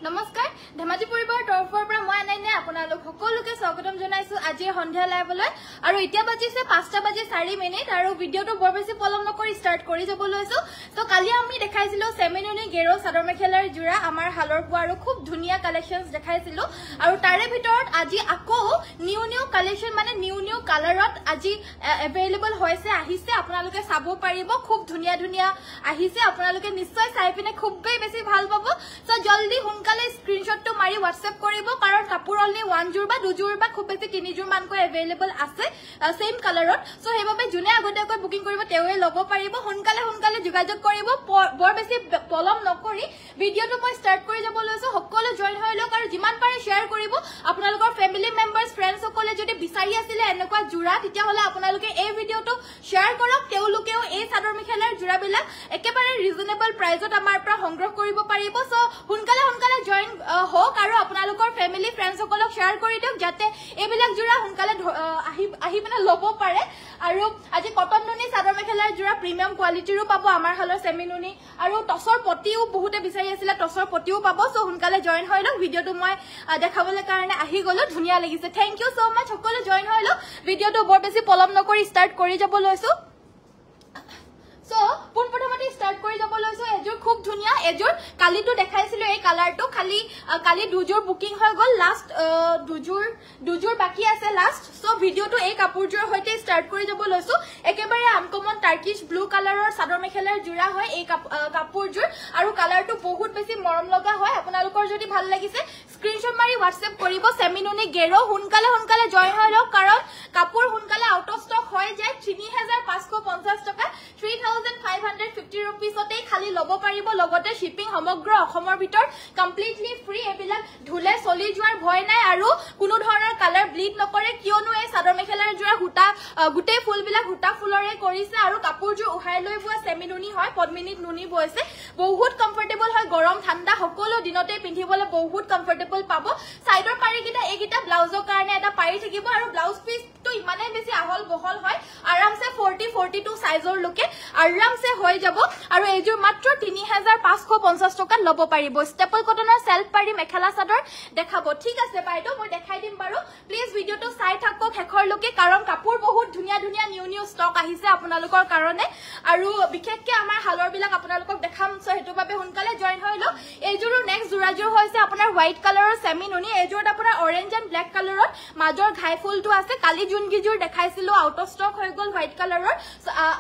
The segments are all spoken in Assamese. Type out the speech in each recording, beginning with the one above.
নমস্কাৰ ধেমাজি পৰিবাৰৰ তৰফৰ পৰা মই আনাইনে আপোনালোক সকলোকে স্বাগতম জনাইছো আজি সন্ধিয়া লাইভলৈ আৰু এতিয়া বাজিছে 5:04 আৰু ভিডিওটো বৰ বেছি পলম নকৰি ষ্টাৰ্ট কৰি যাব লৈছো তো কালি আমি দেখাইছিলো সেমিনুনি গেৰো চাদৰ মেখেলাৰ জোৰা আমাৰ হালৰ পোৱা আৰু খুব ধুনিয়া কালেকশনছ দেখাইছিলো আৰু তাৰে ভিতৰত আজি আকৌ নিউ কালেকশন মানে নিউ কালাৰত আজি अवेलेबल হৈছে আহিছে আপোনালোকে চাব পাৰিব খুব ধুনিয়া আহিছে আপোনালোকে নিশ্চয় চাই পিনে খুবই বেছি ভাল পাব সো জলদি হুনকালে স্ক্ৰিনশ্বট তো মাৰি WhatsApp কৰিব কাৰণ কাপোৰ অনলি 1 জোৰ বা 2 জোৰ বা খুব বেছি 3 জোৰ মানকৈ अवेलेबल আছে সেম কালাৰত সো হেবাবে জুনে আগতেকৈ বুকিং কৰিব তেৱে লব পাৰিব হুনকালে যোগাযোগ কৰিব বৰ বেছি পলম নকৰি ভিডিওটো মই ষ্টাৰ্ট কৰি যাব লৈছো সকলো জয়েন হৈ লওক আৰু যিমান পাৰে শেয়াৰ কৰিব আপোনালোকৰ ফ্যামিলি মেম্বাৰ্স ফ্ৰেন্ডস সকলে যদি বিচাৰি আছিল এনেকুৱা জোৰা তেতিয়া হলে আপোনালোকে এই ভিডিওটো শেয়াৰ কৰক তেওলোকেও এই চাদৰ মেখেলাৰ জোৰাবিলাক একেবাৰে ৰিজনেবল প্ৰাইজত আমাৰ পৰা সংগ্ৰহ কৰিব পাৰিব সো হুনকালে জয়েন হোক আৰু আপোনালোকৰ ফ্যামিলি ফ্ৰেন্ডস সকলক শেয়াৰ কৰি দিওক যাতে এইবিলাক জোৰা হুনকালে আহি পিনে লব পাৰে আৰু আজি কটন নুনি চাদৰ মেখেলাৰ জোৰা প্ৰিমিয়াম কোৱালিটিৰো পাব আমাৰ হালৰ সেমিনুনি আৰু টসৰ পটিও বহুতে বিচাৰি আছিল টসৰ পটিও পাব সো হুনকালে জয়েন হৈ লওক ভিডিওটো মই দেখাবলৈ কাৰণে আহি গলো ধুনিয়া লাগিছে থ্যাংক ইউ সো মাচ সকলো জয়েন হৈ লওক ভিডিওটো বৰ বেছি পলম নকৰি ষ্টাৰ্ট কৰি যাব লৈছো সো পুন প্ৰথমতে ষ্টাৰ্ট কৰি যাব লৈছো এজোৰ খুব ধুনিয়া এজোৰ কালিটো দেখাইছিলো এই কালাৰটো কালি দুজোৰ বুকিং হৈ গল লাষ্ট দুজোৰ বাকি আছে লাষ্ট সো ভিডিওটো এই কাপোৰজোৰ হৈতে ষ্টাৰ্ট কৰি যাব লৈছো একেবাৰে আনকমন টাৰ্কিশ ব্লু কালাৰৰ চাদৰ মেখেলাৰ জোৰা হয় এই কাপোৰজোৰ আৰু কালাৰটো বহুত বেছি মৰম লগা হয় আপোনালোকৰ যদি ভাল লাগিছে স্ক্ৰিনশ্বট মাৰি WhatsApp কৰিব সেমিনুনি গেৰো হুনকালে জয়েন হৈ লওক কাৰণ কাপোৰ হুনকালে আউট অফ ষ্টক হৈ যায় 3550 টকা 3550 रुपीसতে খালি লব পাৰিব লগতে শিপিং সমগ্ৰ অসমৰ ভিতৰ কমপ্লিটলি ফ্ৰী এবিলাক ধুলে চলি যোৱাৰ ভয় নাই আৰু কোনো ধৰণৰ কালাৰ ব্লিড নকৰে কিয়নো এই চাদৰ মেখেলাৰ জোৰা হুটা গুটে ফুলবিলাক হুটা ফুলৰে কৰিছে আৰু কাপোৰজোৰ উহাই লৈ বুৱা সেমিনুনি হয় পদ্মিনীত নুনি বৈছে বহুত কমফৰ্টেবল হয় গৰম ঠাণ্ডা সকলো দিনতে পিন্ধিবলৈ বহুত কমফৰ্টেবল পাব সাইডৰ পাৰিকিটা এইকিটা ব্লাউজৰ কাৰণে এটা পাৰি থাকিব আৰু ব্লাউজ পিসটো ইমানে বেছি আহল বহল হয় আৰামছে 42 সাইজৰ লকে আৰামছে হৈ যাব আৰু এইজোৰ মাত্ৰ 3550 টকা লব পাৰিব ষ্টেপল কটনৰ সেলফ পাৰি মেখেলা চাদৰ দেখাব ঠিক আছে বাইদেউ মই দেখাই দিম বাৰু প্লিজ ভিডিওটো চাই থাকক হেখৰ লকে কাৰণ কাপোৰ বহুত ধুনিয়া নিউ ষ্টক আহিছে আপোনালোকৰ কাৰণে আৰু বিশেষকৈ আমাৰ হালৰ বিলাক আপোনালোকক দেখাম সো হেতু বাবে হুনকালে জয়েন হৈ লওক এইজোৰৰ নেক্সট জোৰাজোৰ হৈছে আপোনাৰ হোৱাইট কালাৰৰ সেমিনুনি এইজোৰত আপোনাৰ অৰেঞ্জ এণ্ড ব্ল্যাক কালাৰত মাজৰ ঘাই ফুলটো আছে কালি জুনগিজোৰ দেখাইছিলো আউট অফ ষ্টক হৈ গল হোৱাইট কালাৰৰ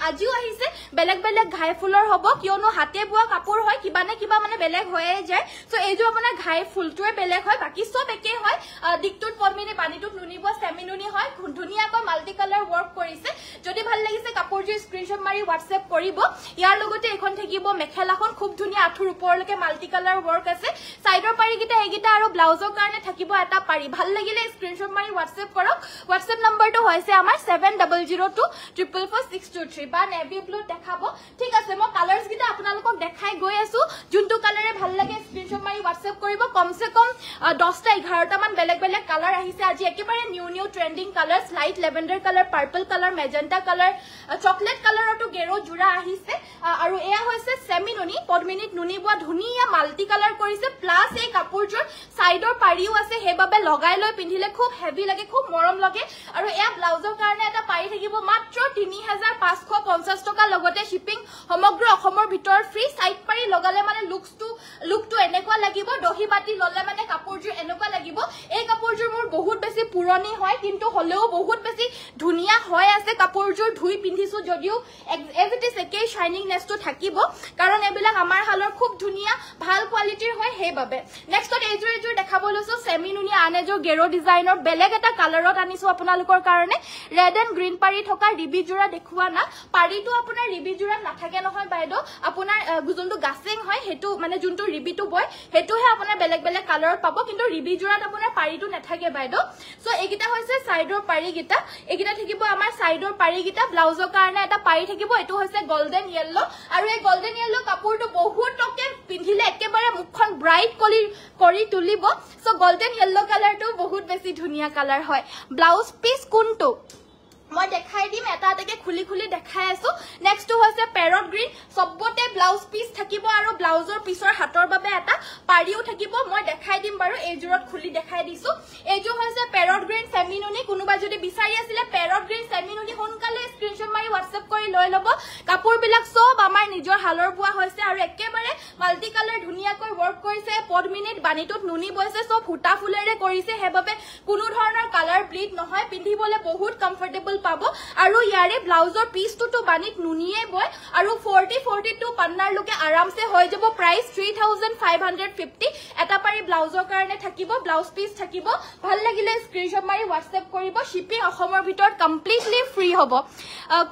আজিও আহিছে বেলেগ ঘাই ফুলৰ হ'ব কিয়নো হাতে বুৱা কাপোৰ হয় কিবা নে কিবা মানে বেলেগ হৈয়ে যায় সো এইজো আপোনাৰ ঘাই ফুলটোৱে বেলেগ হয় বাকি সব একে হয় দিকটোত পদ্মিনী পানীটোত নুনি বুৱা সেমিনুনি হয় ধুনিয়াকৈ মাল্টি কালাৰ ওয়াৰ্ক কৰিছে যদি ভাল লাগিছে কাপোৰজোৰ স্ক্ৰিনশ্বট মাৰি WhatsApp কৰিব ইয়াৰ লগতে এখন থাকিব মেখেলাখন খুব ধুনিয়া আঠুৰ ওপৰলৈকে মাল্টি কালাৰ ওয়াৰ্ক আছে সাইডৰ পাৰিকিটা এইকিটা আৰু ব্লাউজৰ কাৰণে থাকিব এটা পাৰি ভাল লাগিলে স্ক্ৰিনশ্বট মাৰি WhatsApp কৰক WhatsApp নম্বৰটো হৈছে আমাৰ 7002444623 বা নেভি ব্লু দেখাব ঠিক আছে মই কালাৰস গিটা আপোনালোকক দেখাই গৈ আছো যোনটো কালাৰে ভাল লাগে স্ক্ৰিনশ্বট মাৰি WhatsApp কৰিব কমসে কম 10টা 11টা মান বেলেগ কালাৰ আহিছে আজি একেবাৰে new trending colours light lavender colour purple colour magenta colour chocolate কালাৰটো গেৰো জোৰা আহিছে আৰু এয়া হৈছে সেমিনুনি পদ্মিনীত নুনি বুৱা ধুনিয়া মাল্টি কালাৰ কৰিছে প্লাস এই কাপোৰজোৰ সাইডৰ পাৰিও আছে হেবাবে লগাই লৈ পিন্ধিলে খুব হেভি লাগে খুব মৰম লাগে আৰু এয়া ব্লাউজৰ কাৰণে এটা পাৰি থাকিব মাত্ৰ 3550 টকা লগতে শিপিং সমগ্ৰ অসমৰ ভিতৰ ফ্ৰী সাইড পাৰি লগালে মানে লুকটো এনেকুৱা লাগিব দহি বাটি ললে মানে কাপোৰজোৰ এনেকুৱা লাগিব এই কাপোৰজোৰ মোৰ বহুত বেছি পুৰণি হয় কিন্তু হলেও বহুত বেছি ধুনিয়া হয় আছে কাপোৰজোৰ ধুই পিন্ধিছো যদিও এজ ইট ইজ একে শাইনিংনেছটো থাকিব কাৰণ এবিলাক আমাৰ হালৰ খুব ধুনিয়া ভাল কোৱালিটিৰ হয় হেবাবে নেক্সটত এইজোৰ দেখাব লৈছো সেমিনুনি আনেজো গেৰো ডিজাইনৰ বেলেগ এটা কালাৰত আনিছো আপোনালোকৰ কাৰণে ৰেড এণ্ড গ্ৰীন পাৰি থকা ৰিবি জোৰা দেখুৱা না পাৰিটো আপোনাৰ ৰিবি জোৰা নাথাকে নহয় বাইদেউ আপোনাৰ যোনটো গাছিং হয় হেতু মানে যোনটো ৰিবিটো বয় হেতুহে আপোনাৰ বেলেগ কালাৰত পাব কিন্তু ৰিবি জোৰাত আপোনাৰ পাৰিটো নাথাকে বাইদেউ সো এইকিটা হৈছে সাইডৰ পাৰিকিটা এইকিটা থাকিব আমাৰ সাইডৰ পাৰিকিটা ব্লাউজৰ কাৰণে এটা পাৰি থাকিব এটো হৈছে গোল্ডেন ইয়েলো আৰু এই গোল্ডেন ইয়েলো কাপোৰটো বহুতকে পিন্ধিলে একেবাৰে মুখখন ব্ৰাইট কৰি তুলিব সো গোল্ডেন ইয়েলো কালাৰটো বহুত বেছি ধুনিয়া কালাৰ হয় ব্লাউজ পিস কোনটো মই দেখাই দিম এটা এটাকে খুলি খুলি দেখাই আছো নেক্সট হৈছে প্যাৰট গ্ৰীণ সবতে ব্লাউজ পিস থাকিব আৰু ব্লাউজৰ পিছৰ হাতৰ বাবে এটা পাৰিও থাকিব মই দেখাই দিম বাৰু এই জোৰত খুলি দেখাই দিছো এইটো হৈছে প্যাৰট গ্ৰীণ সেমিনুনি কোনোবা যদি বিচাৰি আছিল প্যাৰট গ্ৰীণ সেমিনুনি সোনকালে স্ক্ৰিনশ্বট মাৰি WhatsApp কৰি লৈ লব কাপোৰ বিলাক সব আমাৰ নিজৰ হালৰ বুৱা হৈছে আৰু একেবাৰে মাল্টি কালাৰ ধুনিয়াকৈ ওয়াৰ্ক কৰিছে পদ্মিনীত বানিটোত নুনি বৈছে সব ফুটা ফুলেৰে কৰিছে হেবাবে কোনো ধৰণৰ কালাৰ ব্লিড নহয় পিন্ধিবলে বহুত কমফৰ্টেবল পাবো আৰু ইয়াৰে ব্লাউজৰ পিসটো তো বানিত নুনিয়ে বয় আৰু 40-42 পান্নাৰ লকে আৰামসে হৈ যাব প্ৰাইস 3550 এটা পাৰি ব্লাউজৰ কাৰণে থাকিব ব্লাউজ পিস থাকিব ভাল লাগিলে স্ক্ৰিনশ্বট মাৰি WhatsApp কৰিব শিপিং অসমৰ ভিতৰত কমপ্লিটলি ফ্ৰী হ'ব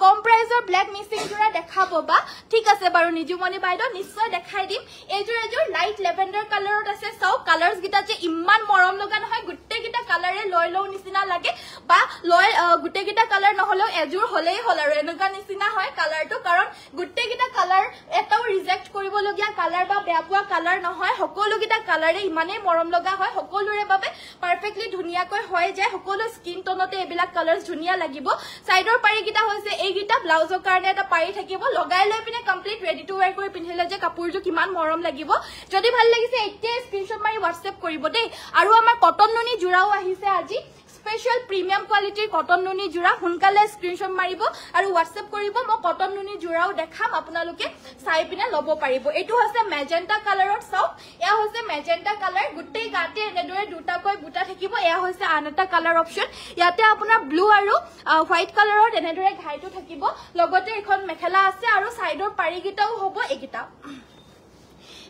কম প্ৰাইসৰ ব্ল্যাক মিক্সিং জোৰা দেখাব বা ঠিক আছে বাৰু নিজুমনি বাইদেউ নিশ্চয় দেখাই দিম এজোৰ লাইট লেভেন্ডাৰ কালাৰত আছে চাও কালাৰস গিটা যে ইমান মৰম লগা নহয় গুটে গিটা কালাৰে লৈ লও নিচিনা লাগে বা লৈ গুটে গিটা কালাৰ নহলেও এজোৰ হলেই হল আৰু এনেকা নিচিনা হয় কালাৰটো কাৰণ গুটে গিটা কালাৰ এটাও ৰিজেক্ট কৰিব লগিয়া কালাৰ বা বেয়া পোৱা কালাৰ নহয় সকলো গিটা কালাৰে ইমানে মৰম লগা হয় সকলোৰে বাবে পাৰফেক্টলি ধুনিয়াকৈ হৈ যায় সকলো স্কিন টোনতে এবিলাক কালাৰস ধুনিয়া লাগিব সাইডৰ পাৰি গিটা হৈছে এই গিটা ব্লাউজৰ কাৰণে এটা পাৰি থাকিব লগাই লৈ পিনে কমপ্লিট ৰেডি টু ওয়্যাৰ কৰি পিন্ধিলে যে কাপোৰটো কিমান মৰম লাগিব যদি ভাল লাগিছে এতিয়া স্ক্ৰিনশ্বট মাৰি WhatsApp কৰিব দেই আৰু আমাৰ কটন নুনি জোৰাও আহিছে আজি স্পেশাল প্ৰিমিয়াম কোয়ালিটিৰ কটন নুনি জোৰা হুনকালে স্ক্ৰিনশ্বট মাৰিব আৰু WhatsApp কৰিব মই কটন নুনি জোৰাও দেখাম আপোনালোকে চাই পিনে লব পাৰিব এটো হৈছে মেজেন্টা কালাৰত চাও এয়া হৈছে মেজেন্টা কালাৰ গুটেই গাতে এনেদৰে দুটাকৈ বুটা থাকিব এয়া হৈছে আনটা কালাৰ অপচন ইয়াতে আপোনাৰ ব্লু আৰু হোৱাইট কালাৰত এনেদৰে ঘাইটো থাকিব লগতে এখন মেখেলা আছে আৰু সাইডৰ পাৰি গিটাও হ'ব এগিটা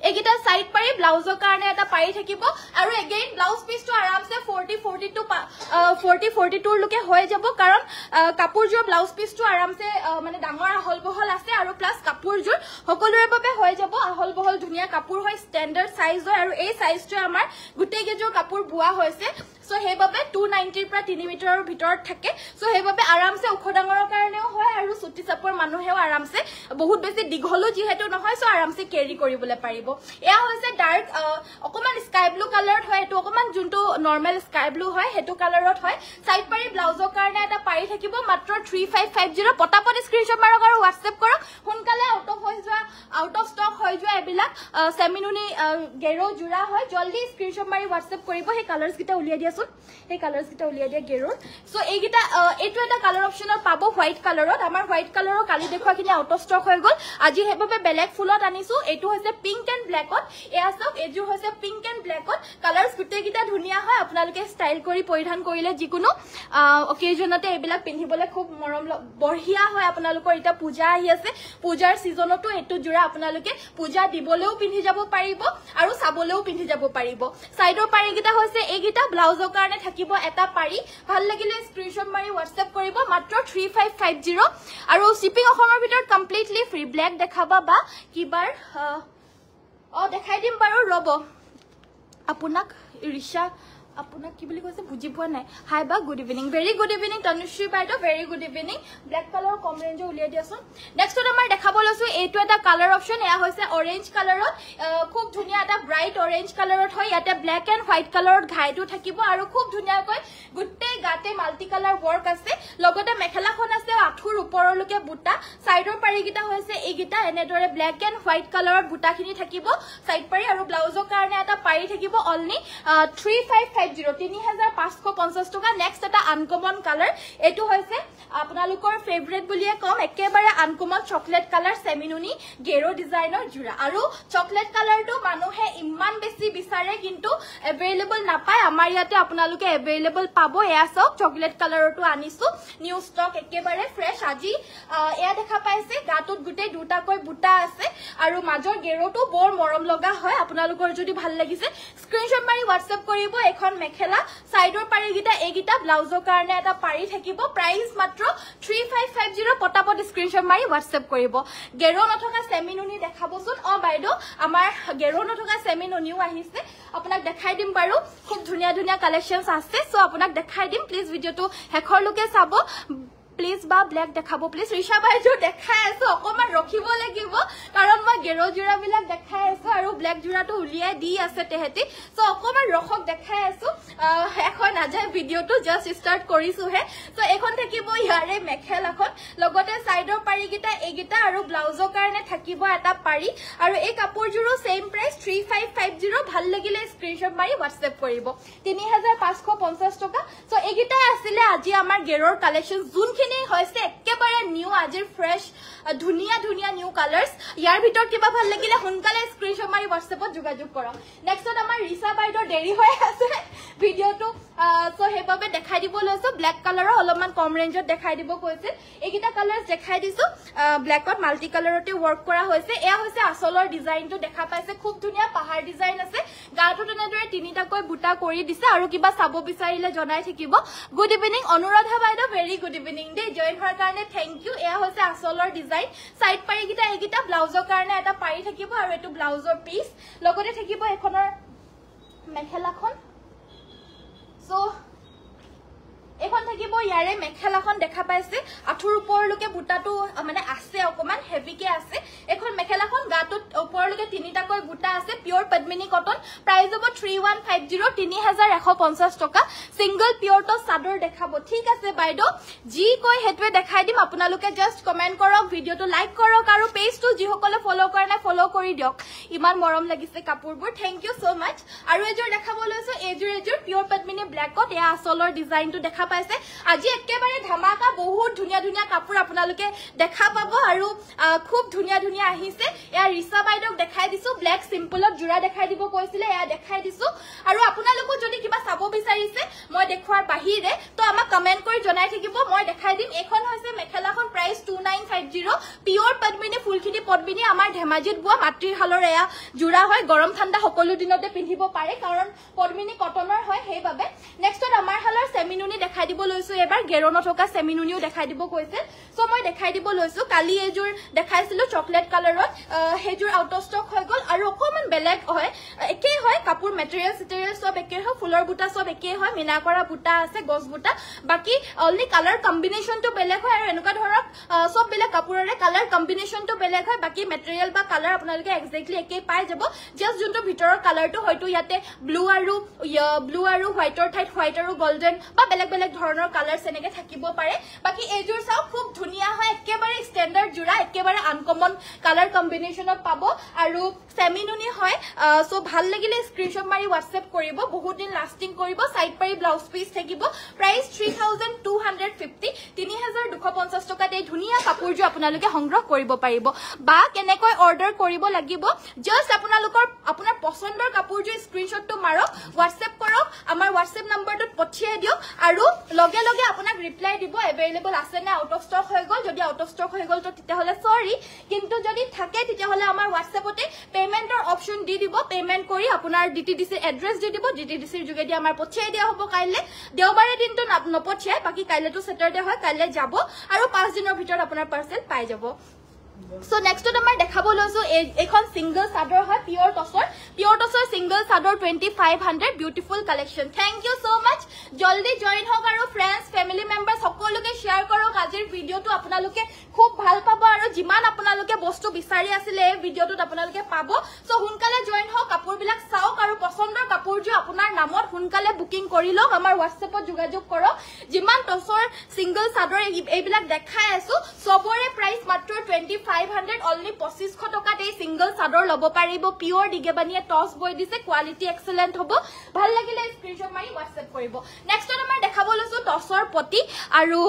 এগিটা সাইড পাৰি ব্লাউজৰ কাৰণে এটা পাৰি থাকিব আৰু এগেইন ব্লাউজ পিসটো আৰামসে 40-42 লকে হৈ যাব কাৰণ কাপোৰজোৰ ব্লাউজ পিসটো আৰামসে মানে ডাঙৰ আহল বহল আছে আৰু প্লাস কাপোৰজোৰ সকলোৰে বাবে হৈ যাব আহল বহল ধুনিয়া কাপোৰ হয় স্ট্যান্ডাৰ্ড সাইজ হয় আৰু এই সাইজটো আমাৰ গুটেই গেজোৰ কাপোৰ বুৱা হৈছে সো হেবাবে 290 পৰা 3 মিটাৰৰ ভিতৰত থাকে সো হেবাবে আৰামসে উখ ডাঙৰৰ কাৰণেও হয় আৰু সুটি চাপৰ মানুহেও আৰামসে বহুত বেছি দিঘলো যিহেতু নহয় সো আৰামসে কেৰি কৰিবলে পাৰিব এয়া হৈছে ডাৰ্ক অকমান স্কাই ব্লু কালাৰত হয় এটো অকমান যোনটো নৰমাল স্কাই ব্লু হয় হেতু কালাৰত হয় সাইড পাৰি ব্লাউজৰ কাৰণে এটা পাৰি থাকিব মাত্ৰ 3550 পটাপট স্ক্ৰিনশ্বট মাৰক আৰু WhatsApp কৰক হুনকালে আউট অফ ষ্টক হৈ যোৱা এবিলাক সেমিনুনি গেৰো জোৰা হয় জলদি স্ক্ৰিনশ্বট মাৰি WhatsApp কৰিব হে কালাৰস গিটা উলিয়াই দিয়াছোন হে কালাৰস গিটা উলিয়াই দিয়া গেৰোৰ সো এই গিটা এটো এটা কালাৰ অপচনত পাবো হোৱাইট কালাৰত আমাৰ হোৱাইট কালাৰৰ কালি দেখুৱাখিনি আউট অফ ষ্টক হৈ গল আজি হেবাবে বেলেগ ফুলত আনিছো এটো হৈছে পিংক এন্ড ব্ল্যাকত এয়া সব এজু হৈছে পিংক এন্ড ব্ল্যাকত কালাৰস গুটে গিটা ধুনিয়া হয় আপোনালোকে স্টাইল কৰি পৰিধান কৰিলে যিকোনো অকেজনতে এবিলাক পিন্ধিবলে খুব মৰম বঢ়িয়া হয় আপোনালোকৰ এটা পূজা আহি আছে পূজাৰ সিজনতো এটো জোৰা আপোনালোকে পূজা দিবলেও পিন্ধি যাব পাৰিব আৰু সাবলেও পিন্ধি যাব পাৰিব সাইডৰ পাৰি গিটা হৈছে এই গিটা ব্লাউজৰ কাৰণে থাকিব এটা পাৰি ভাল লাগিলে স্ক্ৰিনশ্বট মাৰি WhatsApp কৰিব মাত্ৰ 3550 আৰু শিপিং অসমৰ ভিতৰত কমপ্লিটলি ফ্ৰী ব্ল্যাক দেখাবা বা কিবাৰ দেখাই দিম বাৰু ৰব আপোনাক ঋষা আপোনাক কি বুলি কৈছে বুজি পোৱা নাই হাই বা good evening very good evening Tanushree বাইদেউ very good evening black colour কম ৰেঞ্জে উলিয়াই দিয়াছোন নেক্সট আমাৰ দেখাব লৈছো এইটো এটা কালাৰ অপচন এয়া হৈছে অৰেঞ্জ কালাৰত খুব ধুনিয়া এটা ব্ৰাইট অৰেঞ্জ কালাৰত হয় ইয়াতে ব্ল্যাক এন্ড হোৱাইট কালাৰত ঘাইটো থাকিব আৰু খুব ধুনিয়াকৈ গুটেই গাতে মাল্টি কালাৰ ওয়াৰ্ক আছে লগতে মেখেলাখন আছে আঠুৰ ওপৰলৈকে বুটা সাইডৰ পাৰি গিটা হৈছে এই গিটা এনেদৰে ব্ল্যাক এন্ড হোৱাইট কালাৰত বুটাখিনি থাকিব সাইড পাৰি আৰু ব্লাউজৰ কাৰণে এটা পাৰি থাকিব অনলি 3550 টকা নেক্সট এটা আনকমন কালাৰ এটো হৈছে আপোনালোকৰ ফেভাৰিট বুলিয়ে কম একেবাৰে আনকমন চকলেট কালাৰ সেমিনুনি গেৰো ডিজাইনৰ জোৰা আৰু চকলেট কালাৰটো মানুহে ইমান বেছি বিচাৰে কিন্তু এভেইলেবল নাপায় আমাৰ ইয়াতে আপোনালোকে এভেইলেবল পাবো এয়া সব চকলেট কালাৰটো আনিছো নিউ ষ্টক একেবাৰে ফ্ৰেশ আজি এয়া দেখা পাইছে গাটোত গুটে দুটাকৈ বুটা আছে আৰু মাজৰ গেৰোটো বৰ মৰম লগা হয় আপোনালোকৰ যদি ভাল লাগিছে স্ক্ৰিনশ্বট মাৰি WhatsApp কৰিব এখন মেখেলা সাইডৰ পাৰি গিটা এগিটা ব্লাউজৰ কাৰণে এটা পাৰি থাকিব প্ৰাইস মাত্ৰ 3550 পটাপট স্ক্ৰিনশ্বট মাৰি WhatsApp কৰিব গেৰো নথকা সেমিনুনি দেখাবছোন বাইদেউ আমাৰ গেৰো নথকা সেমিনুনিও আহিছে আপোনাক দেখাই দিম বাৰু খুব ধুনিয়া ধুনিয়া কালেকশনস আছে সো আপোনাক দেখাই দিম প্লিজ ভিডিওটো হেখৰ লকে চাব প্লিজ বা ব্ল্যাক দেখাব প্লিজ ঋষা বাইজো দেখাই আছো অকমান ৰখিব লাগিব কাৰণ মই গেৰো জোৰা বিলাক দেখাই আছো আৰু ব্ল্যাক জোৰাটো উলিয়াই দি আছে তেহেতি সো অকমান ৰখক দেখাই আছো এখন নাযায় ভিডিওটো জাস্ট স্টাৰ্ট কৰিছো হে সো এখন থাকিব ইয়াৰে মেখেলাখন লগতে সাইডৰ পাৰি গিটা এগিটা আৰু ব্লাউজৰ কাৰণে থাকিব এটা পাৰি আৰু এই কাপোৰজোৰো সেম প্ৰাইস 3550 ভাল লাগিলে স্ক্ৰিনশ্বট মাৰি WhatsApp কৰিব 3550 টকা সো এগিটা আছিল আজি আমাৰ গেৰৰ কালেকশন যোনখিনি হৈছে একেবাৰে নিউ আজিৰ ফ্ৰেশ ধুনিয়া ধুনিয়া নিউ কালাৰ্স ইয়াৰ ভিতৰত কিবা ভাল লাগিলে সোনকালে স্ক্ৰিনশ্বট মাৰি WhatsAppত যোগাযোগ কৰক নেক্সট আমাৰ ৰিসা বাইদৰ দেৰি হৈ আছে ভিডিওটো সো হেবাবে দেখাই দিব লৈছো ব্ল্যাক কালাৰৰ অলপমান কম ৰেঞ্জত দেখাই দিব কৈছে এইকিটা কালাৰ্স দেখাই দিছো ব্ল্যাকত মাল্টি কালাৰতে ওয়াৰ্ক কৰা হৈছে এয়া হৈছে আসলৰ ডিজাইনটো দেখা পাইছে খুব ধুনিয়া পাহাৰ ডিজাইন আছে গাটো তেনেদৰে তিনিটাকৈ বুটা কৰি দিছে আৰু কিবা চাব বিচাৰিলে জনাই থাকিব good evening Anuradha BeiDou very good evening দে জয়েন হোৱাৰ কাৰণে থ্যাংক ইউ এয়া হৈছে আসলৰ ডিজাইন সাইড পাৰি গিটা এইকিটা ব্লাউজৰ কাৰণে এটা পাৰি থাকিব আৰু এটো ব্লাউজৰ পিস লগতে থাকিব এখনৰ মেখেলাখন সো এখন থাকিব ইয়াৰে মেখেলাখন দেখা পাইছে আঠুৰ ওপৰলৈকে বুটাটো মানে আছে অকমান হেভিকে আছে এখন মেখেলাখন গাটোত ওপৰলৈকে তিনিটাকৈ বুটা আছে পিওৰ পদ্মিনী কটন প্ৰাইস হ'ব 3150 3150 টকা সিঙ্গল পিওৰ তো সাদৰ দেখাব ঠিক আছে বাইদো জি কই হেতৱে দেখাই দিম আপোনালোকে জাস্ট কমেন্ট কৰক ভিডিওটো লাইক কৰক আৰু পেজটো জি সকলে ফলো কৰে না ফলো কৰি দিয়ক ইমান মৰম লাগিছে কাপোৰবোৰ থ্যাংক ইউ সো মাচ আৰু এজোৰ দেখাব লৈছো এজোৰ পিওৰ পদ্মিনী ব্ল্যাকত এয়া আসলৰ ডিজাইনটো দেখা পাইছে আজি একেবাৰে ধামাকা বহুত ধুনিয়া ধুনিয়া কাপোৰ আপোনালোকে দেখা পাব আৰু খুব ধুনিয়া ধুনিয়া আহিছে এয়া ৰিসা বাইদক দেখাই দিছো ব্ল্যাক সিম্পলত জোৰা দেখাই দিব কৈছিলে এয়া দেখাই দিছো আৰু আপোনালোকে যদি কিবা চাব বিচাৰিছে মই দেখুৱাৰ বাহিৰে তো আমাক কমেন্ট কৰি জনাই থাকিব মই দেখাই দিম এখন হৈছে মেখেলাখন প্ৰাইস 2950 পিওৰ পদ্মিনী ফুলখিনি পদ্মিনী আমাৰ ধেমাজিত বুৱা মাতৃৰ হালৰ এয়া জোৰা হয় গৰম ঠাণ্ডা সকলো দিনতে পিন্ধিব পাৰে কাৰণ পদ্মিনী কটনৰ হয় হেইবাবে নেক্সটত আমাৰ হালৰ সেমিনুনি দেখাই দিব লৈছো এবাৰ গেৰো নথকা সেমিনুনিও দেখাই দিব কৈছে সো মই দেখাই দিব লৈছো কালি এজোৰ দেখাইছিলো চকলেট কালাৰত হেজোৰ আউট অফ ষ্টক হৈ গল আৰু অকমান বেলেগ হয় একে হয় কাপোৰ মেটেৰিয়েল সব একে হয় ফুলৰ বুটা সব একে হয় মিনা কৰা বুটা আছে গছ বুটা বাকি অনলি কালাৰ কম্বিনেশনটো বেলেগ হয় আৰু এনেকুৱা ধৰক সব বেলেগ কাপোৰৰে কালাৰ কম্বিনেশনটো বেলেগ হয় বাকি মেটেৰিয়েল বা কালাৰ আপোনালোকে এক্স্যাক্টলি একে পাই যাব জাস্ট যোনটো ভিতৰৰ কালাৰটো হয়তো ইয়াতে ব্লু আৰু হোৱাইটৰ ঠাইত হোৱাইট আৰু গোল্ডেন বা বেলেগ বেলেগ ধৰণৰ কালাৰ্স এনেকে থাকিব পাৰে বাকি এজোৰ চাও খুব ধুনিয়া হয় একেবাৰে স্ট্যান্ডাৰ্ড জোৰা একেবাৰে আনকমন কালাৰ কম্বিনেশনত পাব আৰু সেমিনুনি হয় সো ভাল লাগিলে স্ক্ৰিনশ্বট মাৰি WhatsApp কৰিব বহুত দিন লাস্টিং কৰিব সাইড পাৰি ব্লাউজ পিস থাকিব প্ৰাইস 3250 3250 টকাত এই ধুনিয়া কাপোৰজো আপোনালোকে সংগ্ৰহ কৰিব পাৰিব বা কেনেকৈ অৰ্ডাৰ কৰিব লাগিব জাস্ট আপোনাৰ পছন্দৰ কাপোৰজো স্ক্ৰিনশ্বটটো মাৰক WhatsApp কৰক আমাৰ WhatsApp নম্বৰটো পঠিয়াই দিয়ক আৰু লগে লগে আপোনাক ৰিপ্লাই দিব এভেইলেবল আছে না আউট অফ ষ্টক হৈ গল যদি আউট অফ ষ্টক হৈ গল তো তেতিয়া হলে সৰি কিন্তু যদি থাকে তেতিয়া হলে আমাৰ WhatsAppতে পেমেন্টৰ অপচন দি দিব পেমেন্ট কৰি আপোনাৰ DTDC এড্ৰেছ দি দিব DTDC ৰ যোগেদি আমাৰ পঠিয়াই দিয়া হ'ব কাইলে দেওবাৰে দিনটো নপঠিয়াই বাকি কাইলেটো স্যাটাৰডে হয় কাইলে যাব আৰু 5 দিনৰ ভিতৰত আপোনাৰ পাৰ্সেল পাই যাব So next to আমাৰ দেখাব লৈছো এখন সিঙ্গল সাদৰ হয় পিওৰ টছৰ সিঙ্গল সাদৰ 2500 beautiful collection thank you so much জলদি জয়েন হওক আৰু ফ্ৰেন্ডস ফ্যামিলি মেম্বাৰস সকলোকে শেয়াৰ কৰক আজিৰ ভিডিওটো আপোনালোকে খুব ভাল পাব আৰু যিমান আপোনালোকে বস্তু বিচাৰি আছিল এই ভিডিওটোত আপোনালোকে পাব সো হুনকালে জয়েন হওক কাপোৰ বিলাক চাওক আৰু পছন্দৰ কাপোৰজো আপোনাৰ নামত হুনকালে বুকিং কৰি লওক আমাৰ WhatsAppত যোগাযোগ কৰক যিমান টছৰ সিঙ্গল সাদৰ এইবিলাক দেখাই আছো সবৰে প্ৰাইস মাত্ৰ 2500 অনলি 2500 টকাত এই সিঙ্গল সাদৰ লব পাৰিব পিওৰ দিগেবানিয়ে টস বই দিছে কোৱালিটি এক্সেলেন্ট হ'ব ভাল লাগিলে স্ক্ৰিনশ্বট মাৰি WhatsApp কৰিব নেক্সট আমাৰ দেখাব লৈছো টছৰ পটি আৰু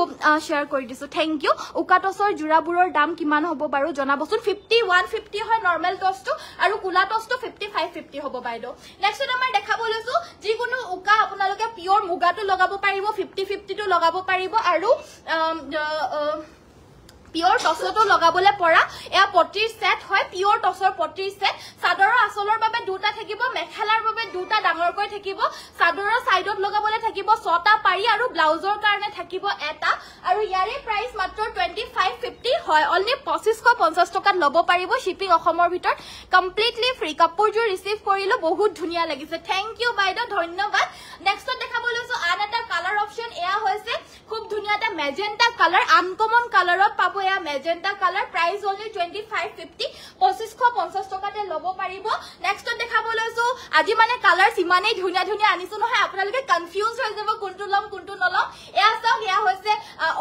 শেয়াৰ কৰি দিছো থ্যাংক ইউ উকা টছৰ জোৰাবোৰৰ দাম কিমান হ'ব বাৰু জনাবচোন 5150 হয় নৰমাল টছটো আৰু কুলা টছটো 5550 হ'ব বাইদো নেক্সট আমাৰ দেখাব লৈছো যিকোনো উকা আপোনালোকে পিওৰ মুগাটো লগাব পাৰিব 5050 টো লগাব পাৰিব আৰু পিওৰ টসটো লগাবলে পড়া এয়া পটিৰ সেট হয় পিওৰ টসৰ পটিৰ সেট সাদৰৰ আসলৰ বাবে দুটা থাকিব মেখেলাৰ বাবে দুটা ডাঙৰকৈ থাকিব সাদৰৰ সাইডত লগাবলে থাকিব 6টা পাৰি আৰু ব্লাউজৰ কাৰণে থাকিব এটা আৰু ইয়াৰে প্ৰাইস মাত্ৰ 2550 হয় অনলি 2550 টকাত লব পাৰিব শিপিং অসমৰ ভিতৰ কমপ্লিটলি ফ্ৰী কাপোৰজো ৰিসিভ কৰিলো বহুত ধুনিয়া লাগিছে থ্যাংক ইউ বাইদো ধন্যবাদ নেক্সট দেখাব লৈছো আন এটা কালাৰ অপচন এয়া হৈছে খুব ধুনিয়া এটা মেজেন্টা কালাৰ আনকমন কালাৰত পাব এয়া মেজেন্টা কালাৰ প্ৰাইস অনলি 2550 2550 টকাতে লব পাৰিব নেক্সট দেখাব লৈছো আজি মানে কালাৰস ইমানেই ধুনিয়া ধুনিয়া আনিছো নহয় আপোনালোকে কনফিউজ হৈ যাব কোনটো লম কোনটো নলম এয়া চাওক এয়া হৈছে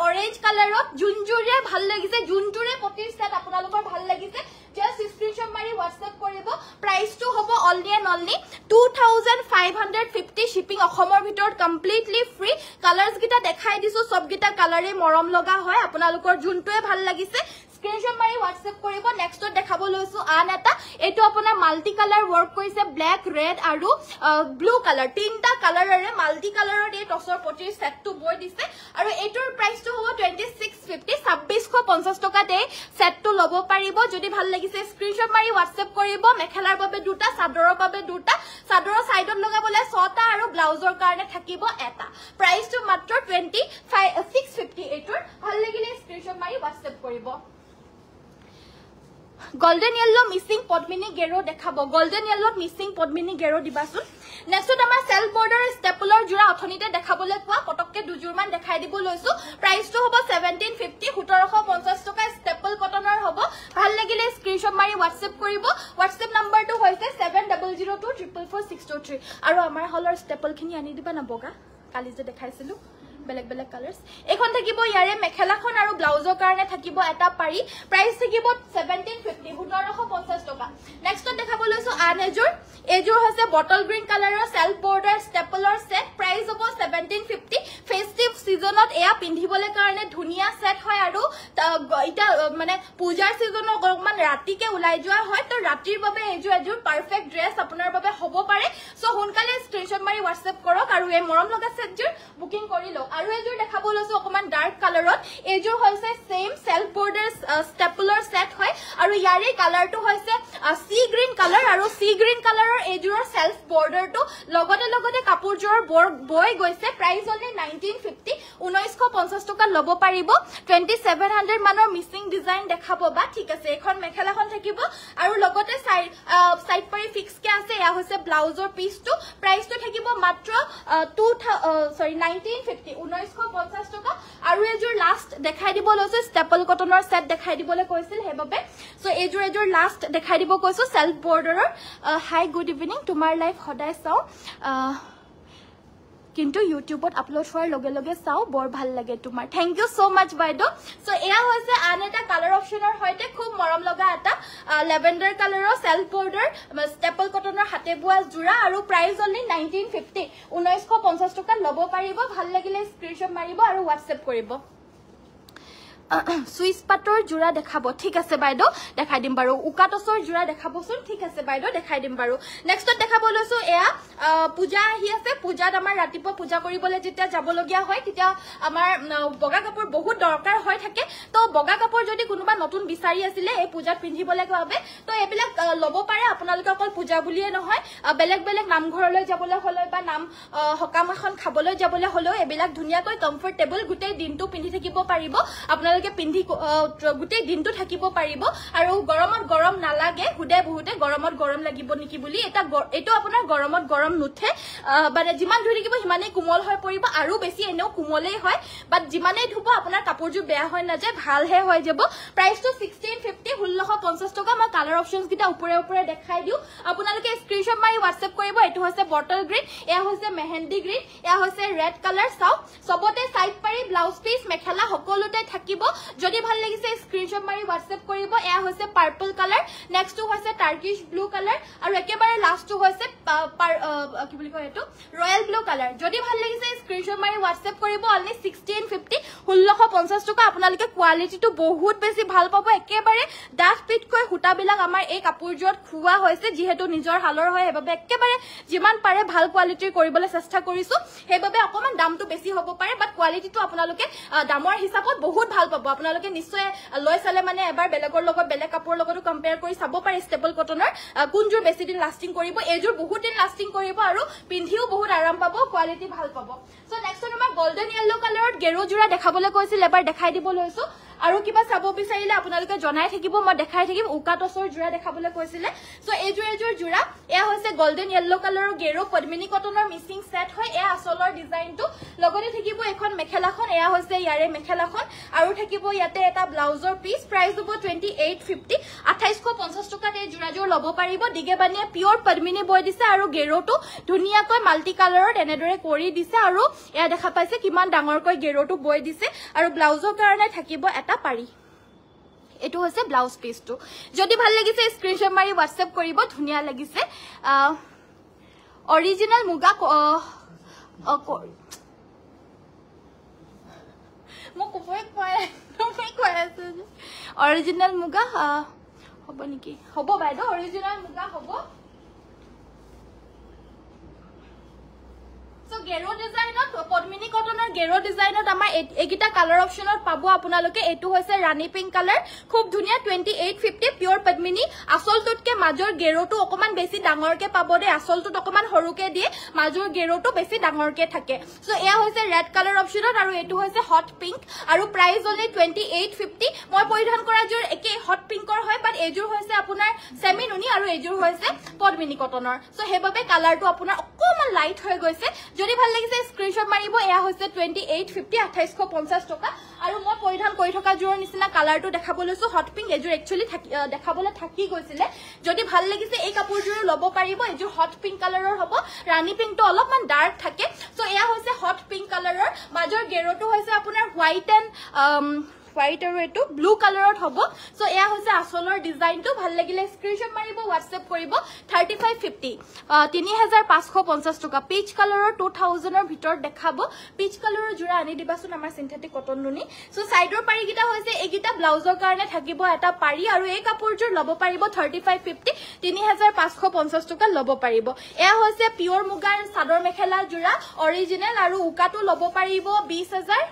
অৰেঞ্জ কালাৰত জুনজুৰে ভাল লাগিছে জুনজুৰে পটিৰ সেট আপোনালোকৰ ভাল লাগিছে just screenshot mari whatsapp koribo price to hobo only and only 2550 shipping অসমৰ ভিতৰত completely free colors গিটা দেখাই দিছো সব গিটা কালাৰে মৰম লগা হয় আপোনালোকৰ জুনটোৱে ভাল লাগিছে স্ক্ৰিনশ্বট মাৰি WhatsApp কৰিব নেক্সট দেখাব লৈছো আন এটা এটো আপোনাৰ মাল্টি কালাৰ ওয়াৰ্ক কৰিছে ব্ল্যাক ৰেড আৰু ব্লু কালাৰ তিনটা কালাৰৰে মাল্টি কালাৰৰ এই টসৰ পটিৰ সেটটো বৈ দিছে আৰু এটোৰ প্ৰাইসটো হ'ব 2650 2650 টকাতে সেটটো লব পাৰিব যদি ভাল লাগিছে স্ক্ৰিনশ্বট মাৰি WhatsApp কৰিব মেখেলাৰ বাবে দুটা চাদৰৰ বাবে দুটা চাদৰৰ সাইডত লগাবলে 6টা আৰু ব্লাউজৰ কাৰণে থাকিব এটা প্ৰাইসটো মাত্ৰ 25650 এটোৰ ভাল লাগিলে স্ক্ৰিনশ্বট মাৰি WhatsApp কৰিব Golden yellow missing podmini gero dekhabo golden yellow missing podmini gero dibasun next amar self border stapler jura othonite dekhabole kwa potokke dujur man dekhai dibo loisu price to hobo 1750 1750 toka staple cottonor hobo bhal lagile screenshot mari WhatsApp koribo WhatsApp number to hoise 7002444623 aru amar holler staple khini ani diba na boga kali je dekhaisilu বেলেগ বেলেগ কালারস এখন থাকিব ইয়ারে মেখেলাখন আৰু ব্লাউজৰ কাৰণে থাকিব এটা পাৰি প্ৰাইস থাকিব 1750 1750 টকা নেক্সট দেখাব লৈছো আন এজোৰ হৈছে বটল গ্ৰীন কালাৰৰ সেলফ বৰ্ডাৰ ষ্টেপলৰ সেট প্ৰাইস হ'ব 1750 ফেস্টিভ সিজনত এয়া পিন্ধিবলে কাৰণে ধুনিয়া সেট হয় আৰু এটা মানে পূজাৰ সিজনত অকমান ৰাতিকে উলাই যোৱা হয় তো ৰাতিৰ বাবে এজোৰ পাৰফেক্ট ড্ৰেছ আপোনাৰ বাবে হ'ব পাৰে সো হুনকালে স্ক্ৰিনশ্বট মাৰি WhatsApp কৰক আৰু এই মৰম লগা সেটজোৰ বুকিং কৰি লওক আৰু এজোৰ দেখাব লৈছো অকমান ডাৰ্ক কালাৰত এজোৰ হৈছে সেম সেলফ বৰ্ডাৰ ষ্টেপলৰ সেট হয় আৰু ইয়াৰে কালাৰটো হৈছে সি গ্ৰীন কালাৰ আৰু সি গ্ৰীন কালাৰৰ এজোৰৰ সেলফ বৰ্ডাৰটো লগতে কাপোৰজোৰ বৈ গৈছে প্ৰাইস অনলি 1950 1950 টকা লব পাৰিব 2700 মানৰ মিসিং ডিজাইন দেখাব বা ঠিক আছে এখন মেখেলাখন থাকিব আৰু লগতে সাইড পাৰি ফিক্স কে আছে এয়া হৈছে ব্লাউজৰ পিসটো প্ৰাইসটো থাকিব মাত্ৰ 1950 1950 টকা আৰু এজোৰ লাষ্ট দেখাই দিব লৈছো ষ্টেপল কটনৰ সেট দেখাই দিবলে কৈছিল হেবাবে সো এজোৰ লাষ্ট দেখাই দিব কৈছো সেলফ বৰ্ডাৰৰ হাই গুড ইভিনিং তোমাৰ লাইভ সদায় চাও কিন্তু ইউটিউবত আপলোড হোৱাৰ লগে লগে চাও বৰ ভাল লাগে তোমাৰ thank you so mass BeiDou so এয়া হৈছে আন এটা কালাৰ অপচনৰ হৈতে খুব মৰম লগা এটা লেভেন্ডাৰ কালাৰৰ সেলফ বৰ্ডাৰ ষ্টেপল কটনৰ হাতে বুৱা জোৰা আৰু প্ৰাইস অনলি 1950 1950 টকা লব পাৰিব ভাল লাগিলে স্ক্ৰিনশ্বট মাৰিব আৰু WhatsApp কৰিব সুইস পাটৰ জোৰা দেখাব ঠিক আছে বাইদো দেখাই দিম বাৰু উকাটছৰ জোৰা দেখাবচোন ঠিক আছে বাইদো দেখাই দিম বাৰু নেক্সট দেখাব লৈছো এয়া পূজা আহি আছে পূজাত আমাৰ ৰাতিপুৱা পূজা কৰিবলৈ যেতিয়া যাব লগিয়া হয় তেতিয়া আমাৰ বগা কাপোৰ বহুত দৰকাৰ হৈ থাকে তো বগা কাপোৰ যদি কোনোবা নতুন বিচাৰি আছিল এই পূজাত পিন্ধিবলৈ বাবে তো এবিলাক লব পাৰে আপোনালোকে অকল পূজা বুলিয়ে নহয় বেলেগ বেলেগ নামঘৰলৈ যাবলৈ হলে বা নাম হকাম এখন খাবলৈ যাবলৈ হলে এবিলাক ধুনিয়াকৈ কমফৰ্টেবল গুটেই দিনটো পিন্ধি থাকিব পাৰিব আপোনালোকে পিন্ধি গুটেই দিনটো থাকিব পাৰিব আৰু গৰমত গৰম নালাগে হুদে বহুতে গৰমত গৰম লাগিব নেকি বুলি এটো আপোনাৰ গৰমত গৰম নুঠে মানে যিমান ধুই থাকিব হিমানে কোমল হৈ পৰিব আৰু বেছি এনেও কোমলেই হয় বাট যিমানে ধুব আপোনাৰ কাপোৰজোৰ বেয়া হৈ নাযায় ভালহে হৈ যাব প্ৰাইসটো 1650 1650 টকা মই কালাৰ অপচনস গিটা ওপৰে দেখাই দিও আপোনালোকে স্ক্ৰিনশ্বট মাৰি WhatsApp কৰিব এটো হৈছে বটল গ্ৰীন এয়া হৈছে মেহেন্দি গ্ৰীন এয়া হৈছে ৰেড কালাৰ চাও সবতে সাইড পাৰি ব্লাউজ পিস মেখেলা সকলোতে থাকিব যদি ভাল লাগিছে স্ক্ৰিনশ্বট মাৰি WhatsApp কৰিব এয়া হৈছে পাৰ্পল কালাৰ নেক্সট টু হৈছে টাৰ্কিশ ব্লু কালাৰ আৰু একেবাৰে লাষ্ট টু হৈছে কি বুলি কয় এটো ৰয়্যাল ব্লু কালাৰ যদি ভাল লাগিছে স্ক্ৰিনশ্বট মাৰি WhatsApp কৰিব অনলি 1650 1650 টকা আপোনালোকে কোৱালিটিটো বহুত বেছি ভাল পাব একেবাৰে ডাঠ পিটকৈ হুটাবিলাক আমাৰ এই কাপোৰজোৰত খুৱা হৈছে যেহেতু নিজৰ হালৰ হয় হেবাবে একেবাৰে যিমান পাৰে ভাল কোৱালিটিৰ কৰিবলৈ চেষ্টা কৰিছো হেবাবে অকমান দামটো বেছি হ'ব পাৰে বাট কোৱালিটিটো আপোনালোকে দামৰ হিচাপত বহুত ভাল পাব আপোনালোকে নিশ্চয় লৈ চালে মানে এবাৰ বেলেগৰ লগত বেলেগ কাপোৰৰ লগতো কম্পেয়াৰ কৰি চাব পাৰে ষ্টেপল কটনৰ কোনজোৰ বেছি দিন লাষ্টিং কৰিব এজোৰ বহুত দিন লাষ্টিং কৰিব আৰু পিন্ধিও বহুত আৰাম পাব কোৱালিটি ভাল পাব সো নেক্সট আমাৰ গোল্ডেন ইয়েলো কালাৰত গেৰো জোৰা দেখাবলৈ কৈছিল এবাৰ দেখাই দিব লৈছো আৰু কিবা চাব বিচাৰিলে আপোনালোকে জনাই থাকিব মই দেখাই থাকিম উকা টছৰ জোৰা দেখাবলৈ কৈছিলে সো এজোৰ জোৰা এয়া হৈছে গোল্ডেন ইয়েলো কালাৰৰ গেৰো পদ্মিনী কটনৰ মিক্সিং সেট হয় এয়া আসলৰ ডিজাইনটো লগতে থাকিব এখন মেখেলাখন এয়া হৈছে ইয়াৰে মেখেলাখন আৰু থাকিব ইয়াতে এটা ব্লাউজৰ পিস প্ৰাইস হ'ব 2850 2850 টকাত এই জোৰাজোৰ ল'ব পাৰিব দিগেবানিয়া পিওৰ পদ্মিনী বৈ দিছে আৰু গেৰোটো ধুনিয়াকৈ মাল্টি কালাৰত এনেদৰে কৰি দিছে আৰু এয়া দেখা পাইছে কিমান ডাঙৰকৈ গেৰোটো বৈ দিছে আৰু ব্লাউজৰ কাৰণে থাকিব এটা পাৰি এটো হৈছে ব্লাউজ পিসটো যদি ভাল লাগিছে স্ক্ৰিনশ্বট মাৰি WhatsApp কৰিব ধুনিয়া লাগিছে অৰিজিনাল মুগা মই কবই কৈ আছো অৰিজিনাল মুগা হ'ব নেকি হ'ব বাইদেউ অৰিজিনাল মুগা হ'ব So gero design পদ্মিনী কটনৰ গেৰো ডিজাইনত আমাৰ একিটা কালাৰ অপচনত পাব আপোনালোকে এটো হৈছে ৰাণী পিংক কালাৰ খুব ধুনিয়া 2850 পিওৰ পদ্মিনী আসলটোতকে মাজৰ গেৰোটো অকমান বেছি ডাঙৰকে পাব দে আসলটোত অকমান হৰুকে দিয়ে মাজৰ গেৰোটো বেছি ডাঙৰকে থাকে সো এয়া হৈছে ৰেড কালাৰ অপচনত আৰু এটো হৈছে হট পিংক আৰু প্ৰাইস অনলি 2850 মই পৰিধান কৰা জোৰ একে হট পিংকৰ হয় বাট এজোৰ হৈছে আপোনাৰ সেমি নুনি আৰু এজোৰ হৈছে পদ্মিনী কটনৰ সো হেবাবে কালাৰটো আপোনাৰ অকমান লাইট হৈ গৈছে যদি ভাল লাগিছে স্ক্ৰিনশ্বট মাৰিব এয়া হৈছে 2850 2850 টকা আৰু মই পৰিধান কৰি থকা জোৰৰ নিচিনা কালাৰটো দেখাবলৈছো হট পিংক এজোৰ একচুয়ালি দেখাবলৈ থাকি গৈছিলে যদি ভাল লাগিছে এই কাপোৰজোৰ ল'ব পাৰিব এজোৰ হট পিংক কালাৰৰ হ'ব ৰাণী পিংকটো অলপমান ডাৰ্ক থাকে সো এয়া হৈছে হট পিংক কালাৰৰ মাজৰ গেৰোটো হৈছে আপোনাৰ হোৱাইট এণ্ড হোৱাইট আৰু এটো ব্লু কালাৰত হ'ব সো এয়া হৈছে আসলৰ ডিজাইনটো ভাল লাগিলে স্ক্ৰিনশ্বট মাৰিব WhatsApp কৰিব 3550 3550 টকা পিচ কালাৰৰ 2000 ৰ ভিতৰত দেখাব পিচ কালাৰৰ জোৰা আনি দিবাচোন আমাৰ সিনথেটিক কটন নুনি সো সাইডৰ পাৰি গিটা হৈছে এগিটা ব্লাউজৰ কাৰণে থাকিব এটা পাৰি আৰু এই কাপোৰজোৰ ল'ব পাৰিব 3550 3550 টকা ল'ব পাৰিব এয়া হৈছে পিওৰ মুগাৰ সাদৰ মেখেলা জোৰা অৰিজিনাল আৰু উকাটো ল'ব পাৰিব 20000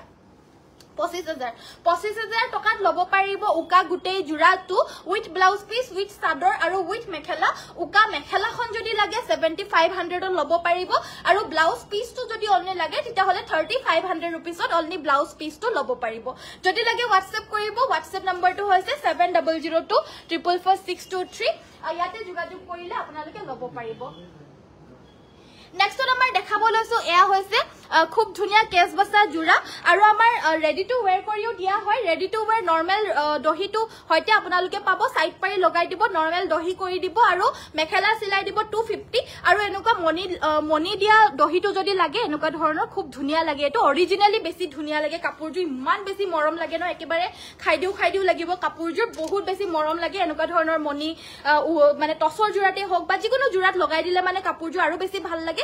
25000 টকাত ল'ব পাৰিব উকা গুটেই জোৰাটো উইথ ব্লাউজ পিস উইথ সাদৰ আৰু উইথ মেখেলা উকা মেখেলাখন যদি লাগে 7500 ত ল'ব পাৰিব আৰু ব্লাউজ পিসটো যদি অনলি লাগে তেতিয়া হলে 3500 रुपीसত অনলি ব্লাউজ পিসটো ল'ব পাৰিব যদি লাগে WhatsApp কৰিব WhatsApp নম্বৰটো হৈছে 7002444623 ইয়াতে যোগাযোগ কৰিলে আপোনালোকে ল'ব পাৰিব নেক্সট আমাৰ দেখাব লৈছো এয়া হৈছে খুব ধুনিয়া কেস বসা জোৰা আৰু আমাৰ ৰেডি টু ওয়্যাৰ কৰিও দিয়া হয় ৰেডি টু ওয়্যাৰ নৰমাল দহিটো হয়তে আপোনালোকে পাব সাইড পাৰি লগাই দিব নৰমাল দহি কৰি দিব আৰু মেখেলা সিলাই দিব 250 আৰু এনেকুৱা মনি দিয়া দহিটো যদি লাগে এনেকুৱা ধৰণৰ খুব ধুনিয়া লাগে এটো অৰিজিনালি বেছি ধুনিয়া লাগে কাপোৰজু ইমান বেছি মৰম লাগে ন একেবাৰে খাই দিও লাগিব কাপোৰজু বহুত বেছি মৰম লাগে এনেকুৱা ধৰণৰ মনি মানে টছৰ জোৰাতে হওক বা যিকোনো জোৰাত লগাই দিলে মানে কাপোৰজু আৰু বেছি ভাল লাগে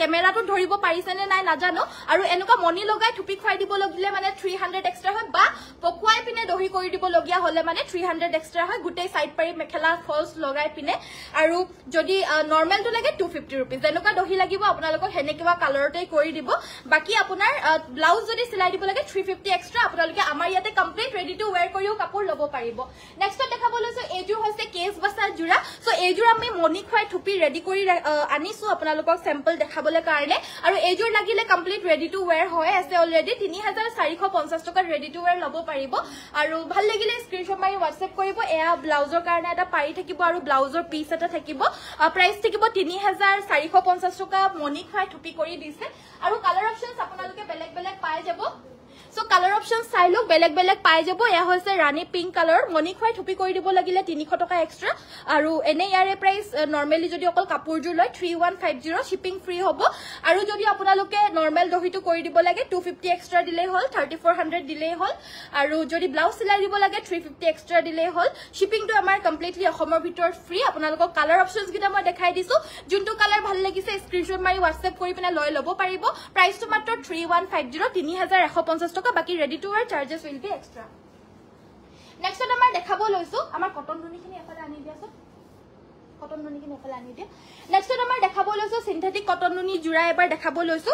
কেমেৰাটো ধৰিব পাৰিছেনে নাই নাজানো আৰু এনেকুৱা মনি লগাই থুপি খুৱাই দিব লাগিলে মানে 300 এক্সট্ৰা হয় বা পকুৱাই পিনে দহি কৰি দিব লগিয়া হলে মানে 300 এক্সট্ৰা হয় গুটেই সাইড পাৰি মেখেলা ফলস লগাই পিনে আৰু যদি নৰমালটো লাগে 250 रुपीस এনেকুৱা দহি লাগিব আপোনালোকক হেনে কিবা কালাৰতে কৰি দিব বাকি আপোনাৰ ব্লাউজ যদি সিলাই দিব লাগে 350 এক্সট্ৰা আপোনালোকে আমাৰ ইয়াতে কমপ্লিট ৰেডি টু ওয়্যাৰ কৰিও কাপোৰ ল'ব পাৰিব নেক্সট দেখাব লৈছো এজোৰ হৈছে কেস বসা জোৰা সো এজোৰ আমি মনি খুৱাই থুপি ৰেডি কৰি আনিছো আপোনালোকক স্যাম্পল দেখাবলৈ কাৰণে আৰু এজোৰ লাগিলে কমপ্লিট ৰেডি টু ওয়্যাৰ হয় আছে অলৰেডি 3450 টকা ৰেডি টু ওয়্যাৰ ল'ব পাৰিব আৰু ভাল লাগিলে স্ক্ৰিনশ্বট মাৰি WhatsApp কৰিব এয়া ব্লাউজৰ কাৰণে এটা পাৰি থাকিব আৰু ব্লাউজৰ পিস এটা থাকিব প্ৰাইস থাকিব 3450 টকা মনি খুৱাই থুপি কৰি দিছে আৰু কালাৰ অপচনস আপোনালোকে বেলেগ বেলেগ পাই যাব সো কালাৰ অপচন চাই লওক বেলেগ বেলেগ পাই যাব এয়া হৈছে ৰাণী পিংক কালাৰ মনি খুৱাই থুপি কৰি দিব লাগিলে 300 টকা এক্সট্ৰা আৰু এনে ইয়াৰে প্ৰাইস নৰমালি যদি অকল কাপোৰজুৰ লয় 3150 শিপিং ফ্ৰী হ'ব আৰু যদি আপোনালোকে নৰমাল দহিটো কৰি দিব লাগে 250 এক্সট্ৰা দিলেই হল 3400 দিলেই হল আৰু যদি ব্লাউজ সিলাই দিব লাগে 350 এক্সট্ৰা দিলেই হল শিপিংটো আমাৰ কমপ্লিটলি অসমৰ ভিতৰত ফ্ৰী আপোনালোকক কালাৰ অপচনস গিটা মই দেখাই দিছো যোনটো কালাৰ ভাল লাগিছে স্ক্ৰিনশ্বট মাৰি WhatsApp কৰি পিনে লৈ ল'ব পাৰিব প্ৰাইসটো মাত্ৰ 3150 3150 টকা বাকি ready to wire charges will be extra next আমাৰ দেখাব লৈছো আমাৰ কটন নুনিখিনি এফালে আনি দিয়াছো কটন নুনিখিনি এফালে আনি দিয়া নেক্সট আমাৰ দেখাব লৈছো সিনথেটিক কটন নুনি জোৰা এবাৰ দেখাব লৈছো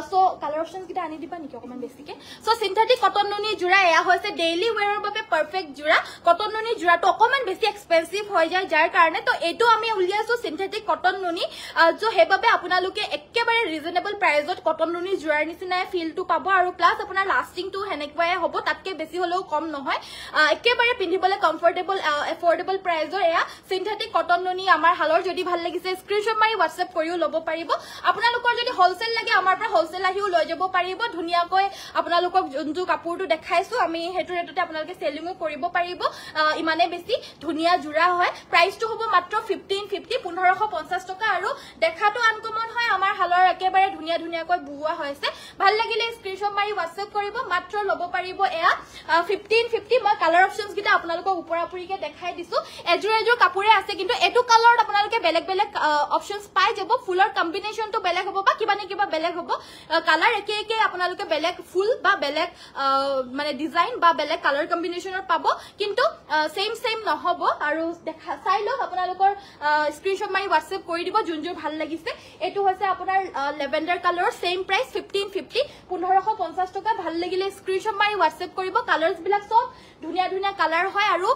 সো কালাৰ অপচনস গিটা আনি দিবা নেকি অকমান বেছিকে সো সিনথেটিক কটন নুনি জোৰা এয়া হৈছে ডেইলি ওয়্যাৰৰ বাবে পাৰফেক্ট জোৰা কটন নুনি জোৰাটো অকমান বেছি এক্সপেন্সিভ হৈ যায় যাৰ কাৰণে তো এটো আমি উলিয়াছো সিনথেটিক কটন নুনি जो হেবাবে আপোনালোকে একে একেবাৰে ৰিজনেবল প্ৰাইজত কটন নুনি জোৰাৰ নিচিনাই ফিলটো পাব আৰু প্লাছ আপোনাৰ লাষ্টিংটো হেনেকুৱাই হ'ব তাতকে বেছি হলেও কম নহয় একেবাৰে পিন্ধিবলৈ কমফৰ্টেবল এফৰ্ডেবল প্ৰাইজৰ এয়া সিনথেটিক কটন নুনি আমাৰ হালৰ যদি ভাল লাগিছে স্ক্ৰিনশ্বট মাৰি WhatsApp কৰিও ল'ব পাৰিব আপোনালোকৰ যদি হোলসেল লাগে আমাৰ পৰা হোলসেল আহিও লৈ যাব পাৰিব ধুনিয়াকৈ আপোনালোকক যোনটো কাপোৰটো দেখাইছো আমি হেতু ৰেটতে আপোনালোকে সেলিংও কৰিব পাৰিব ইমানে বেছি ধুনিয়া জোৰা হয় প্ৰাইসটো হ'ব মাত্ৰ 1550 1550 টকা আৰু দেখাটো আনকমন হয় আমাৰ হালৰ একেবাৰে ধুনিয়া ধুনিয়াকৈ বুৱা হৈছে ভাল লাগিলে স্ক্ৰিনশ্বট মাৰি WhatsApp কৰিব মাত্ৰ ল'ব পাৰিব এয়া 1550 মই কালাৰ অপচনস গিটা আপোনালোকক ওপৰাপুৰিকে দেখাই দিছো এজোৰ এজোৰ কাপোৰে আছে কিন্তু এটো কালাৰত আপোনালোকে বেলেগ বেলেগ অপচনস পাই যাব ফুলৰ কম্বিনেশনটো বেলেগ হ'ব বা কিবা নে কিবা বেলেগ হ'ব কালাৰ একে একে আপোনালোকে বেলেগ ফুল বা বেলেগ মানে ডিজাইন বা বেলেগ কালাৰ কম্বিনেশনৰ পাব কিন্তু সেম নহব আৰু দেখা চাই লওক আপোনালোকৰ স্ক্ৰিনশ্বট মাৰি WhatsApp কৰি দিব যোনজোৰ ভাল লাগিছে এটো হৈছে আপোনাৰ লেভেন্ডাৰ কালাৰৰ সেম প্ৰাইস 1550 1550 টকা ভাল লাগিলে স্ক্ৰিনশ্বট মাৰি WhatsApp কৰিব কালাৰস বিলাক সব ধুনিয়া ধুনিয়া কালাৰ হয় আৰু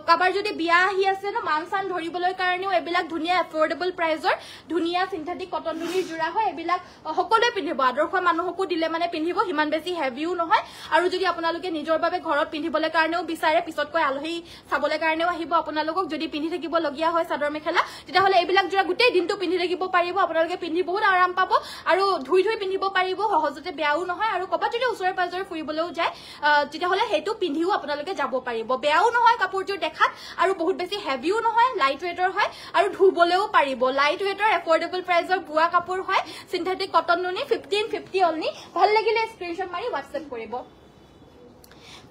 কাবাৰ যদি বিয়া আহি আছে ন মানসান ধৰিবলৈ কাৰণেও এবিলাক ধুনিয়া এফৰ্ডেবল প্ৰাইজৰ ধুনিয়া সিনথেটিক কটন নুনিৰ জোৰা হয় এবিলাক সকলোৱে পিন্ধিব আদৰ্শ মানুহকো দিলে মানে পিন্ধিব হিমান বেছি হেভিও নহয় আৰু যদি আপোনালোকে নিজৰ বাবে ঘৰত পিন্ধিবলৈ কাৰণেও বিচাৰে পিছতকৈ আলহী চাবলৈ কাৰণেও আহিব আপোনালোকক যদি পিন্ধি থাকিব লগিয়া হয় চাদৰ মেখেলা তেতিয়া হলে এবিলাক জোৰা গোটেই দিনটো পিন্ধি থাকিব পাৰিব আপোনালোকে পিন্ধি বহুত আৰাম পাব আৰু ধুই ধুই পিন্ধিব পাৰিব সহজতে বেয়াও নহয় আৰু কবাত যদি ওচৰে পাজৰে ফুৰিবলৈও যায় তেতিয়া হলে হেতু পিন্ধিও আপোনালোকে যাব পাৰিব বেয়াও নহয় কাপোৰজোৰ দেখাত আৰু বহুত বেছি হেভিও নহয় লাইট ওয়েটৰ হয় আৰু ধুবলেও পাৰিব লাইট ওয়েটৰ এফৰ্ডেবল প্ৰাইজৰ বুৱা কাপোৰ হয় সিনথেটিক কটন নুনি 1550 অনলি ভাল লাগিলে স্ক্ৰিনশ্বট মাৰি WhatsApp কৰিব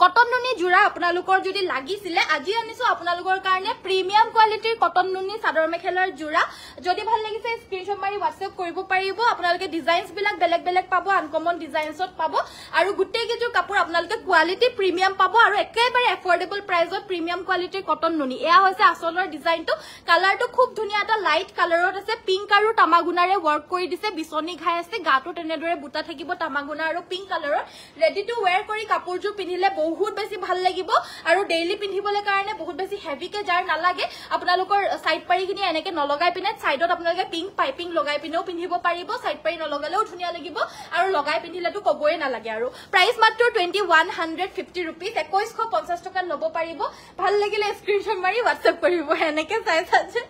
কটন নুনি জোৰা আপোনালোকৰ যদি লাগিছিলে আজি আনিছো আপোনালোকৰ কাৰণে প্ৰিমিয়াম কোৱালিটিৰ কটন নুনি চাদৰ মেখেলাৰ জোৰা যদি ভাল লাগিছে স্ক্ৰিনশ্বট মাৰি WhatsApp কৰিব পাৰিব আপোনালোকে ডিজাইনস বিলাক বেলেগ বেলেগ পাব আনকমন ডিজাইনছত পাব আৰু গুটেই কেজোৰ কাপোৰ আপোনালোকে কোৱালিটি প্ৰিমিয়াম পাব আৰু একেবাৰে এফৰ্ডেবল প্ৰাইজত প্ৰিমিয়াম কোৱালিটিৰ কটন নুনি এয়া হৈছে আসলৰ ডিজাইনটো কালাৰটো খুব ধুনিয়া এটা লাইট কালাৰত আছে পিংক আৰু তামাগুনাৰে ওয়াৰ্ক কৰি দিছে বিছনি ঘাই আছে গাটো তেনেদৰে বুটা থাকিব তামাগুনা আৰু পিংক কালাৰত ৰেডি টু ওয়্যাৰ কৰি কাপোৰজোৰ পিন্ধিলে বহুত বেছি ভাল লাগিব আৰু ডেইলি পিন্ধিবলৈ কাৰণে বহুত বেছি হেভিকে যাৰ নালাগে আপোনালোকৰ সাইড পাৰিখিনি এনেকে নলগাই পিনে সাইডত আপোনালোকে পিংক পাইপিং লগাই পিনেও পিন্ধিব পাৰিব সাইড পাৰি নলগালেও ধুনিয়া লাগিব আৰু লগাই পিন্ধিলেতো কবই নালাগে আৰু প্ৰাইস মাত্ৰ 2150 रुपीस 2150 টকা ল'ব পাৰিব ভাল লাগিলে স্ক্ৰিনশ্বট মাৰি WhatsApp কৰিব এনেকে চাই চাইছে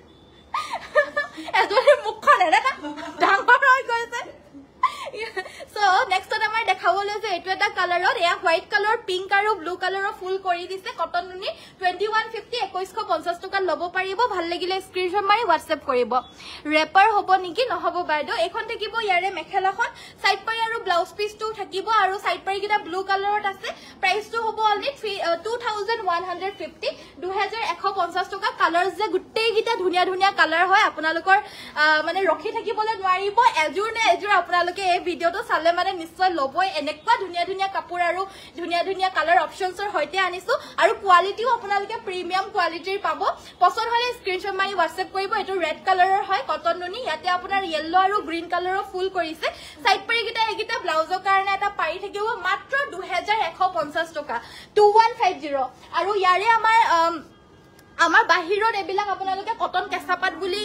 এজনে মুখখন এনেকা ডাঙৰ হৈ গৈছে So next time I দেখাবলৈ যে এটো এটা কালাৰত এয়া হোৱাইট কালাৰ পিংক আৰু ব্লু কালাৰৰ ফুল কৰি দিছে কটন নুনি 2150 2150 টকা ল'ব পাৰিব ভাল লাগিলে স্ক্ৰিনশ্বট মাৰি WhatsApp কৰিব ৰেপাৰ হ'ব নেকি নহব বাইদেউ এখন থাকিব ইয়াৰে মেখেলাখন সাইড পাৰি আৰু ব্লাউজ পিসটো থাকিব আৰু সাইড পাৰি কিটা ব্লু কালাৰত আছে প্ৰাইসটো হ'ব অনলি 2150 2150 টকা কালাৰস যে গুটেই গিটা ধুনিয়া ধুনিয়া কালাৰ হয় আপোনালোকৰ মানে ৰখি থাকিবলৈ নোৱাৰিব এজোৰ নে এজোৰ আপোনালোকে এই ভিডিওটো চালে মানে নিশ্চয় লবই এনেকুৱা ধুনিয়া ধুনিয়া কাপোৰ আৰু ধুনিয়া ধুনিয়া কালাৰ অপচনছৰ হৈতে আনিছো আৰু কোৱালিটিও আপোনালোকে প্ৰিমিয়াম কোৱালিটিৰ পাব পছন্দ হলে স্ক্ৰিনশ্বট মাৰি WhatsApp কৰিব এটো ৰেড কালাৰৰ হয় কটন নুনি ইয়াতে আপোনাৰ ইয়েলো আৰু গ্ৰীন কালাৰৰ ফুল কৰিছে সাইড পাৰি গিটা এগিটা ব্লাউজৰ কাৰণে এটা পাৰি থাকিব মাত্ৰ 2150 টকা 2150 আৰু ইয়াৰে আমাৰ বাহিৰত এবিলাক আপোনালোকে কটন কেঁচাপাত বুলি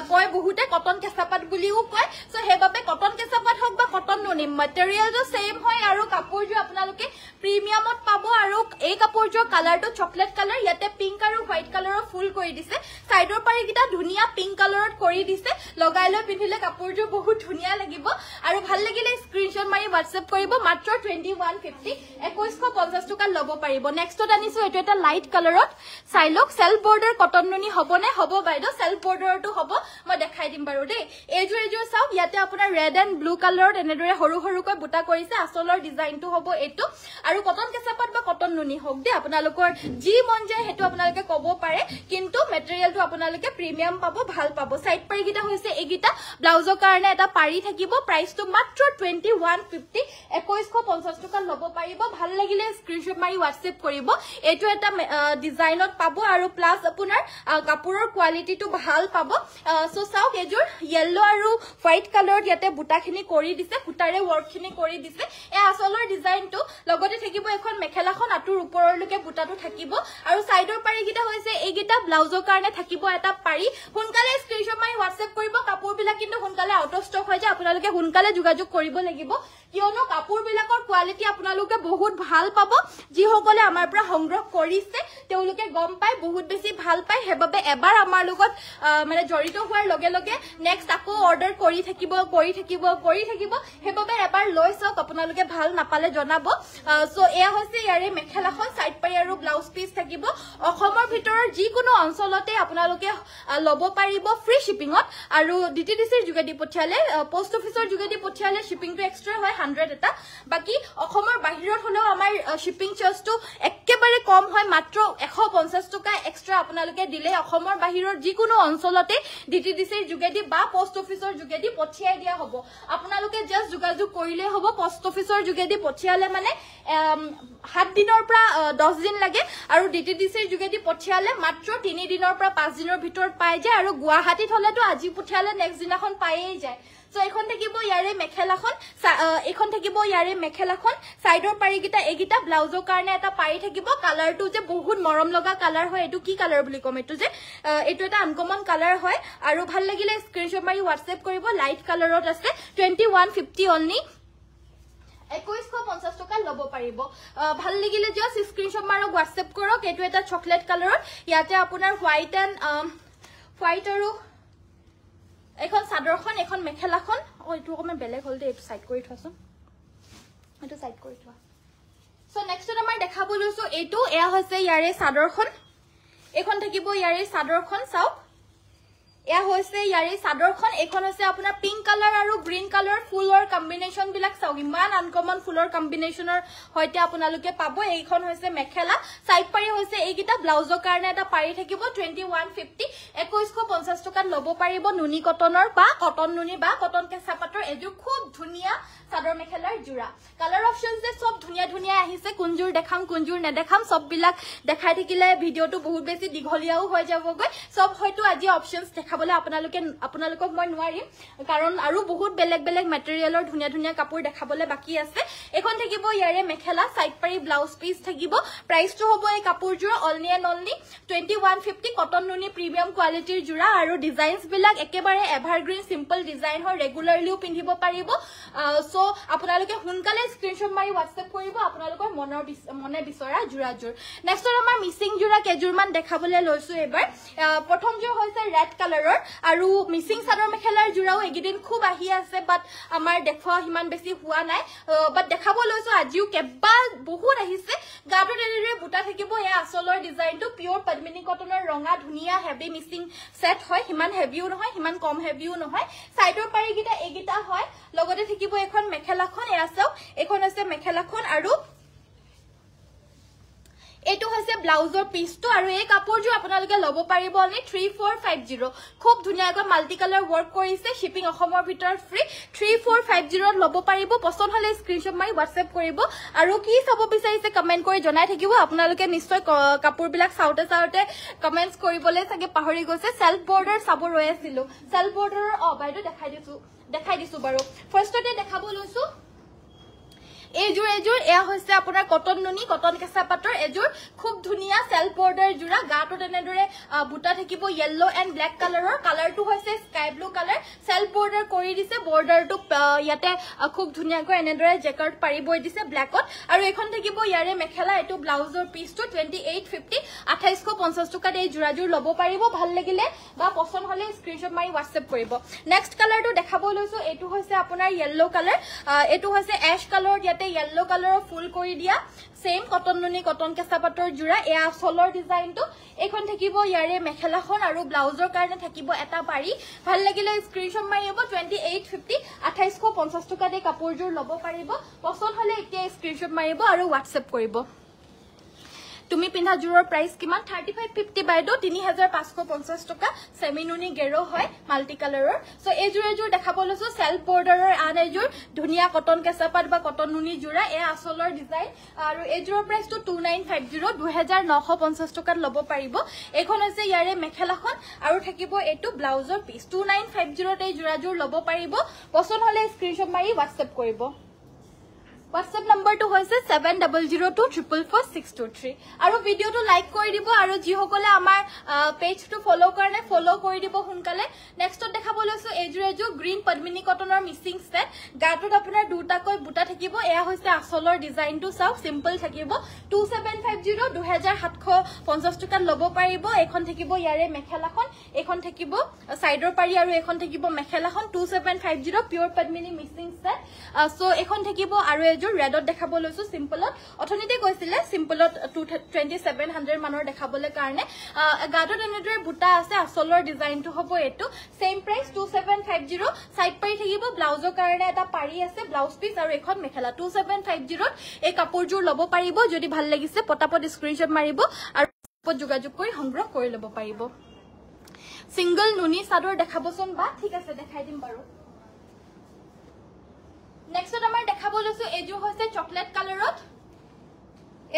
কয় বহুতে কটন কেঁচাপাত বুলিও কয় সো হেবাবে কটন কেঁচাপাত হক বা কটন নুনি ম্যাটেৰিয়েলটো সেম হয় আৰু কাপোৰজো আপোনালোকে প্ৰিমিয়ামত পাব আৰু এই কাপোৰজোৰ কালাৰটো চকলেট কালাৰ ইয়াতে পিংক আৰু হোৱাইট কালাৰৰ ফুল কৰি দিছে সাইডৰ পাৰি গিটা ধুনিয়া পিংক কালাৰত কৰি দিছে লগাই লৈ পিন্ধিলে কাপোৰজো বহুত ধুনিয়া লাগিব আৰু ভাল লাগিলে স্ক্ৰিনশ্বট মাৰি WhatsApp কৰিব মাত্ৰ 2150 2150 টকা ল'ব পাৰিব নেক্সটত আনিছো এটো এটা লাইট কালাৰত চাইলক সেলফ বৰ্ডাৰ কটন নুনি হবনে হব বাইদো সেলফ বৰ্ডাৰটো হব মই দেখাই দিম বাৰু দেই এজোৰ চাও ইয়াতে আপোনাৰ ৰেড এন্ড ব্লু কালাৰত এনেদৰে হৰু হৰুকৈ বুটা কৰিছে আসলৰ ডিজাইনটো হব এটো আৰু কটন কেঁচাপাত বা কটন নুনি হক দে আপোনালোকৰ যি মন যায় হেতু আপোনালোকে ক'ব পাৰে কিন্তু ম্যাটেৰিয়েলটো আপোনালোকে প্ৰিমিয়াম পাব ভাল পাব সাইড পাৰি গিটা হৈছে এগিটা ব্লাউজৰ কাৰণে এটা পাৰি থাকিব প্ৰাইসটো মাত্ৰ 2150 2150 টকা ল'ব পাৰিব ভাল লাগিলে স্ক্ৰিনশ্বট মাৰি WhatsApp কৰিব এটো এটা ডিজাইনত পাব আৰু প্লাস প্লাস আপোনাৰ কাপোৰৰ কোৱালিটিটো ভাল পাব সো চাওক এজোৰ ইয়েলো আৰু হোৱাইট কালাৰত ইয়াতে বুটাখিনি কৰি দিছে ফুটাৰে ওয়াৰ্কখিনি কৰি দিছে এ আসলৰ ডিজাইনটো লগতে থাকিব এখন মেখেলাখন আটুৰ ওপৰলৈকে বুটাটো থাকিব আৰু সাইডৰ পাৰিগিটা হৈছে এইগিটা ব্লাউজৰ কাৰণে থাকিব এটা পাৰি হুনকালে স্ক্ৰিনশ্বট মাৰি WhatsApp কৰিব কাপোৰবিলাক কিন্তু হুনকালে আউট অফ ষ্টক হৈ যায় আপোনালোকে হুনকালে যোগাযোগ কৰিব লাগিব কিয়নো কাপোৰবিলাকৰ কোৱালিটি আপোনালোকে বহুত ভাল পাব যি সকলে আমাৰ পৰা সংগ্ৰহ কৰিছে তেওঁলোকে গম পায় বহুত বেছি ভাল পায় হেবাবে এবাৰ আমাৰ লগত মানে জড়িত হোৱাৰ লগে লগে নেক্সট আকৌ অৰ্ডাৰ কৰি থাকিব হেবাবে এবাৰ লৈ চাওক আপোনালোকে ভাল নাপালে জনাব সো এয়া হৈছে ইয়াৰে মেখেলাখন সাইড পাৰি আৰু ব্লাউজ পিস থাকিব অসমৰ ভিতৰৰ যিকোনো অঞ্চলতে আপোনালোকে লব পাৰিব ফ্ৰী শিপিংত আৰু ডিটিডিসিৰ যোগেদি পঠিয়ালে পোষ্ট অফিচৰ যোগেদি পঠিয়ালে শিপিংটো এক্সট্ৰা হয় 100 এটা বাকি অসমৰ বাহিৰত হলেও আমাৰ শিপিং চাৰ্জটো একেবাৰে কম হয় মাত্ৰ 150 টকা এক্সট্ৰা আপোনালোকে দিলে অসমৰ বাহিৰৰ যিকোনো অঞ্চলতে ডিটিডিসিৰ যোগেদি বা পোষ্ট অফিচৰ যোগেদি পঠিয়াই দিয়া হ'ব আপোনালোকে জাস্ট যোগাযোগ কৰিলে হ'ব পোষ্ট অফিচৰ যোগেদি পঠিয়ালে মানে 7 দিনৰ পৰা 10 দিন লাগে আৰু ডিটিডিসিৰ যোগেদি পঠিয়ালে মাত্ৰ 3 দিনৰ পৰা 5 দিনৰ ভিতৰত পাই যায় আৰু গুৱাহাটীত হলেতো আজি পঠিয়ালে নেক্সট দিনাখন পাইয়ে যায় সো এখন থাকিব ইয়াৰে মেখেলাখন সাইডৰ পাৰিগিটা এগিটা ব্লাউজৰ কাৰণে এটা পাৰি থাকিব কালাৰটো যে বহুত মৰম লগা কালাৰ হয় এটো কি কালাৰ বুলি কম এটো যে এটো এটা আনকমন কালাৰ হয় আৰু ভাল লাগিলে স্ক্ৰিনশ্বট মাৰি WhatsApp কৰিব লাইট কালাৰত আছে 2150 অনলি 2150 টকা লব পাৰিব ভাল লাগিলে জাস্ট স্ক্ৰিনশ্বট মাৰক WhatsApp কৰক এটো এটা চকলেট কালাৰত ইয়াতে আপোনাৰ হোৱাইট আৰু এখন সাদৰখন এখন মেখেলাখন এটো অকমান বেলেগ হল দে এটো সাইড কৰি থোৱাছোন এটো সাইড কৰি থোৱা সো নেক্সট আমাৰ দেখাব লৈছো এটো এয়া হৈছে ইয়াৰে সাদৰখন এখন থাকিব ইয়াৰে সাদৰখন চাওক এয়া হৈছে ইয়াৰে সাদৰখন এখন হৈছে আপোনাৰ পিংক কালাৰ আৰু গ্ৰীন কালাৰ ফুলৰ কম্বিনেশন বিলাক চাওক ইমান আনকমন ফুলৰ কম্বিনেশনৰ হৈতে আপোনালোকে পাব এইখন হৈছে মেখেলা সাইড পাৰি হৈছে এইগিটা ব্লাউজৰ কাৰণে এটা পাৰি থাকিব 2150 2150 টকাত লব পাৰিব নুনি কটনৰ বা কটন নুনি বা কটন কেঁচা পাটৰ এজোৰ খুব ধুনিয়া সাদৰ মেখেলাৰ জোৰা কালাৰ অপশনস যে সব ধুনিয়া আহিছে কুঞ্জুৰ দেখাম কুঞ্জুৰ নেদেখাম সব বিলাক দেখাই থাকিলে ভিডিওটো বহুত বেছি দীঘলীয়াও হৈ যাবগৈ সব হয়তো আজি অপশনস দেখাবলৈ আপোনালোকক মই নোৱাৰিম কাৰণ আৰু বহুত বেলেগ মেটেৰিয়েলৰ ধুনিয়া কাপোৰ দেখাবলৈ বাকি আছে এখন থাকিব ইয়াৰে মেখেলা সাইড পাৰি ব্লাউজ পিস থাকিব প্ৰাইসটো হ'ব এই কাপোৰজোৰ অনলি এণ্ড অনলি 2150 কটন নুনি প্ৰিমিয়াম কোৱালিটিৰ জোৰা আৰু ডিজাইনস বিলাক একেবাৰে এভাৰগ্ৰীন সিম্পল ডিজাইন হয় ৰেগুলাৰলিও পিন্ধিব পাৰিব সো আপোনালোকে হুনকালে স্ক্ৰিনশ্বট মাৰি WhatsApp কৰিব আপোনালোকৰ মনে বিচৰা জোৰাজোৰ নেক্সট আমাৰ মিসিং জোৰা কেজুৰমান দেখাবলৈ লৈছো এবাৰ প্ৰথম জোৰ হৈছে ৰেড কালাৰৰ আৰু মিসিং সাদৰ মেখেলাৰ জোৰাও এগিদিন খুব আহি আছে বাট আমাৰ দেখুৱা হিমান বেছি হোৱা নাই বাট দেখাব লৈছো আজিও কেবা বহুত আহিছে গাটো এনেদৰে বুটা থাকিব এয়া আসলৰ ডিজাইনটো পিওৰ পদ্মিনী কটনৰ ৰঙা ধুনিয়া হেভি মিসিং সেট হয় হিমান হেভিও নহয় হিমান কম হেভিও নহয় সাইডৰ পাৰিগিটা এগিটা হয় লগতে থাকিব এখন মেখেলাখন এয়া চাওক এখন আছে মেখেলাখন আৰু এটো হৈছে ব্লাউজৰ পিসটো আৰু এই কাপোৰজোৰ আপোনালোকে লব পাৰিব অনলি 3450 খুব ধুনিয়াকৈ মাল্টি কালাৰ ওয়াৰ্ক কৰিছে শিপিং অসমৰ ভিতৰত ফ্ৰী 3450 লব পাৰিব পছন্দ হলে স্ক্ৰিনশ্বট মাৰি WhatsApp কৰিব আৰু কি চাব বিচাৰিছে কমেন্ট কৰি জনাই থাকিব আপোনালোকে নিশ্চয় কাপোৰবিলাক চাওতে কমেন্টস কৰিবলৈ চাগে পাহৰি গৈছে সেলফ বৰ্ডাৰ চাব ৰৈ আছিল সেলফ বৰ্ডাৰৰ বাইটো দেখাই দিছো বাৰু ফাৰ্ষ্টতে দেখাব লৈছো এজোৰ এয়া হৈছে আপোনাৰ কটন নুনি কটন কেঁচা পাটৰ এজোৰ খুব ধুনিয়া সেলফ বৰ্ডাৰ জোৰা গাটো তেনেদৰে বুটা থাকিব ইয়েলো এণ্ড ব্ল্যাক কালাৰৰ কালাৰটো হৈছে sky blue colour self border কৰি দিছে বৰ্ডাৰটো ইয়াতে খুব ধুনিয়াকৈ এনেদৰে জেকাৰ্ট পাৰি বৈ দিছে ব্ল্যাকত আৰু এখন থাকিব ইয়াৰে মেখেলা এটো ব্লাউজৰ পিসটো 2850 2850 টকাত এই জোৰাজোৰ লব পাৰিব ভাল লাগিলে বা পছন্দ হলে স্ক্ৰিনশ্বট মাৰি WhatsApp কৰিব নেক্সট কালাৰটো দেখাব লৈছো এটো হৈছে আপোনাৰ ইয়েলো কালাৰ এটো হৈছে এশ কালাৰ ইয়াতে yellow color full কৰি দিয়া same cotton নুনি cotton কেঁচা পাটৰ জোৰা এয়া সলৰ ডিজাইনটো এখন থাকিব ইয়াৰে মেখেলাখন আৰু ব্লাউজৰ কাৰণে থাকিব এটা পাৰি ভাল লাগিলে স্ক্ৰিনশ্বট মাৰিব 2850 2850 টকা দে কাপোৰজোৰ লব পাৰিব পছন্দ হলে এতিয়া স্ক্ৰিনশ্বট মাৰিব আৰু WhatsApp কৰিব তুমি পিন্ধা জোৰৰ প্ৰাইস কিমান 3550 বাইদো 3550 টকা সেমি নুনি গেৰো হয় মাল্টি কালাৰৰ সো এই জোৰ দেখাব লৈছো সেলফ বৰ্ডাৰৰ আন এজোৰ ধুনিয়া কটন কেঁচাপাত বা কটন নুনি জোৰা এ আসলৰ ডিজাইন আৰু এই জোৰৰ প্ৰাইসটো 2950 2950 টকাত ল'ব পাৰিব এখন হৈছে ইয়াৰে মেখেলাখন আৰু থাকিব এটো ব্লাউজৰ পিস 2950 এই জোৰাজোৰ ল'ব পাৰিব পছন্দ হলে স্ক্ৰিনশ্বট মাৰি WhatsApp কৰিব WhatsApp number to hoise 7002444623 আৰু ভিডিওটো লাইক কৰি দিব আৰু যি সকলে আমাৰ পেজ টু ফলো কাৰণে ফলো কৰি দিব হুনকালে নেক্সটত দেখাব লৈছো এজুৰেজু গ্ৰীন পদ্মিনী কটনৰ মিসিং সেট গাটোত আপোনাৰ দুটাকৈ বুটা থাকিব এয়া হৈছে আসলৰ ডিজাইনটো চাওক সিম্পল থাকিব 2750 2750 টকাত ল'ব পাৰিব এখন থাকিব ইয়াৰে মেখেলাখন এখন থাকিব সাইডৰ পাৰি আৰু এখন থাকিব মেখেলাখন 2750 পিওৰ পদ্মিনী মিসিং সেট সো এখন থাকিব আৰু ৰেডত দেখাব লৈছো সিম্পলত অথনিতে কৈছিলে সিম্পলত 2700 মানৰ দেখাবলে কাৰণে গাডত এনেদৰে বুটা আছে আসলৰ ডিজাইনটো হ'ব এটো সেম প্ৰাইস 2750 সাইড পাৰি থাকিব ব্লাউজৰ কাৰণে এটা পাৰি আছে ব্লাউজ পিস আৰু এখন মেখেলা 2750 এই কাপোৰজোৰ ল'ব পাৰিব যদি ভাল লাগিছে পটাপট স্ক্ৰিনশ্বট মাৰিব আৰু যোগাযোগ কৰি সংগ্ৰহ কৰি ল'ব পাৰিব সিঙ্গল নুনি সাদৰ দেখাবচোন বা ঠিক আছে দেখাই দিম বাৰু Next আমাৰ দেখাব লৈছো এজু হৈছে চকলেট কালাৰত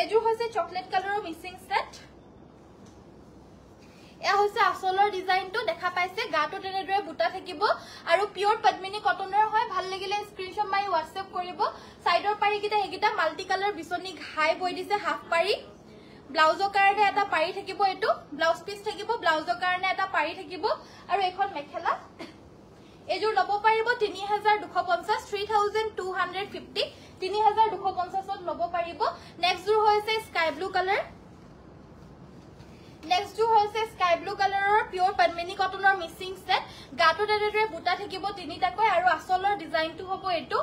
এজু হৈছে চকলেট কালাৰৰ মিসিং সেট এ হৈছে আসলৰ ডিজাইনটো দেখা পাইছে গাটো তেনেদৰে বুটা থাকিব আৰু পিওৰ পদ্মিনী কটনৰ হয় ভাল লাগিলে স্ক্ৰিনশ্বট মাৰি WhatsApp কৰিব সাইডৰ পাৰি কিটা হেগিটা মাল্টি কালাৰ বিছনি ঘাই বৈ দিছে হাফ পাৰি ব্লাউজৰ কাৰণে এটা পাৰি থাকিব এটো ব্লাউজ পিস থাকিব ব্লাউজৰ কাৰণে এটা পাৰি থাকিব আৰু এখন মেখেলা এজোৰ ল'ব পাৰিব 3250 3250 3250ত ল'ব পাৰিব নেক্সট জোৰ হৈছে স্কাই ব্লু কালাৰ নেক্সট জোৰ হৈছে স্কাই ব্লু কালাৰৰ পিওৰ পদ্মিনী কটনৰ মিসিং সেট গাটো তেনেদৰে বুটা থাকিব তিনিটাকৈ আৰু আসলৰ ডিজাইনটো হ'ব এটো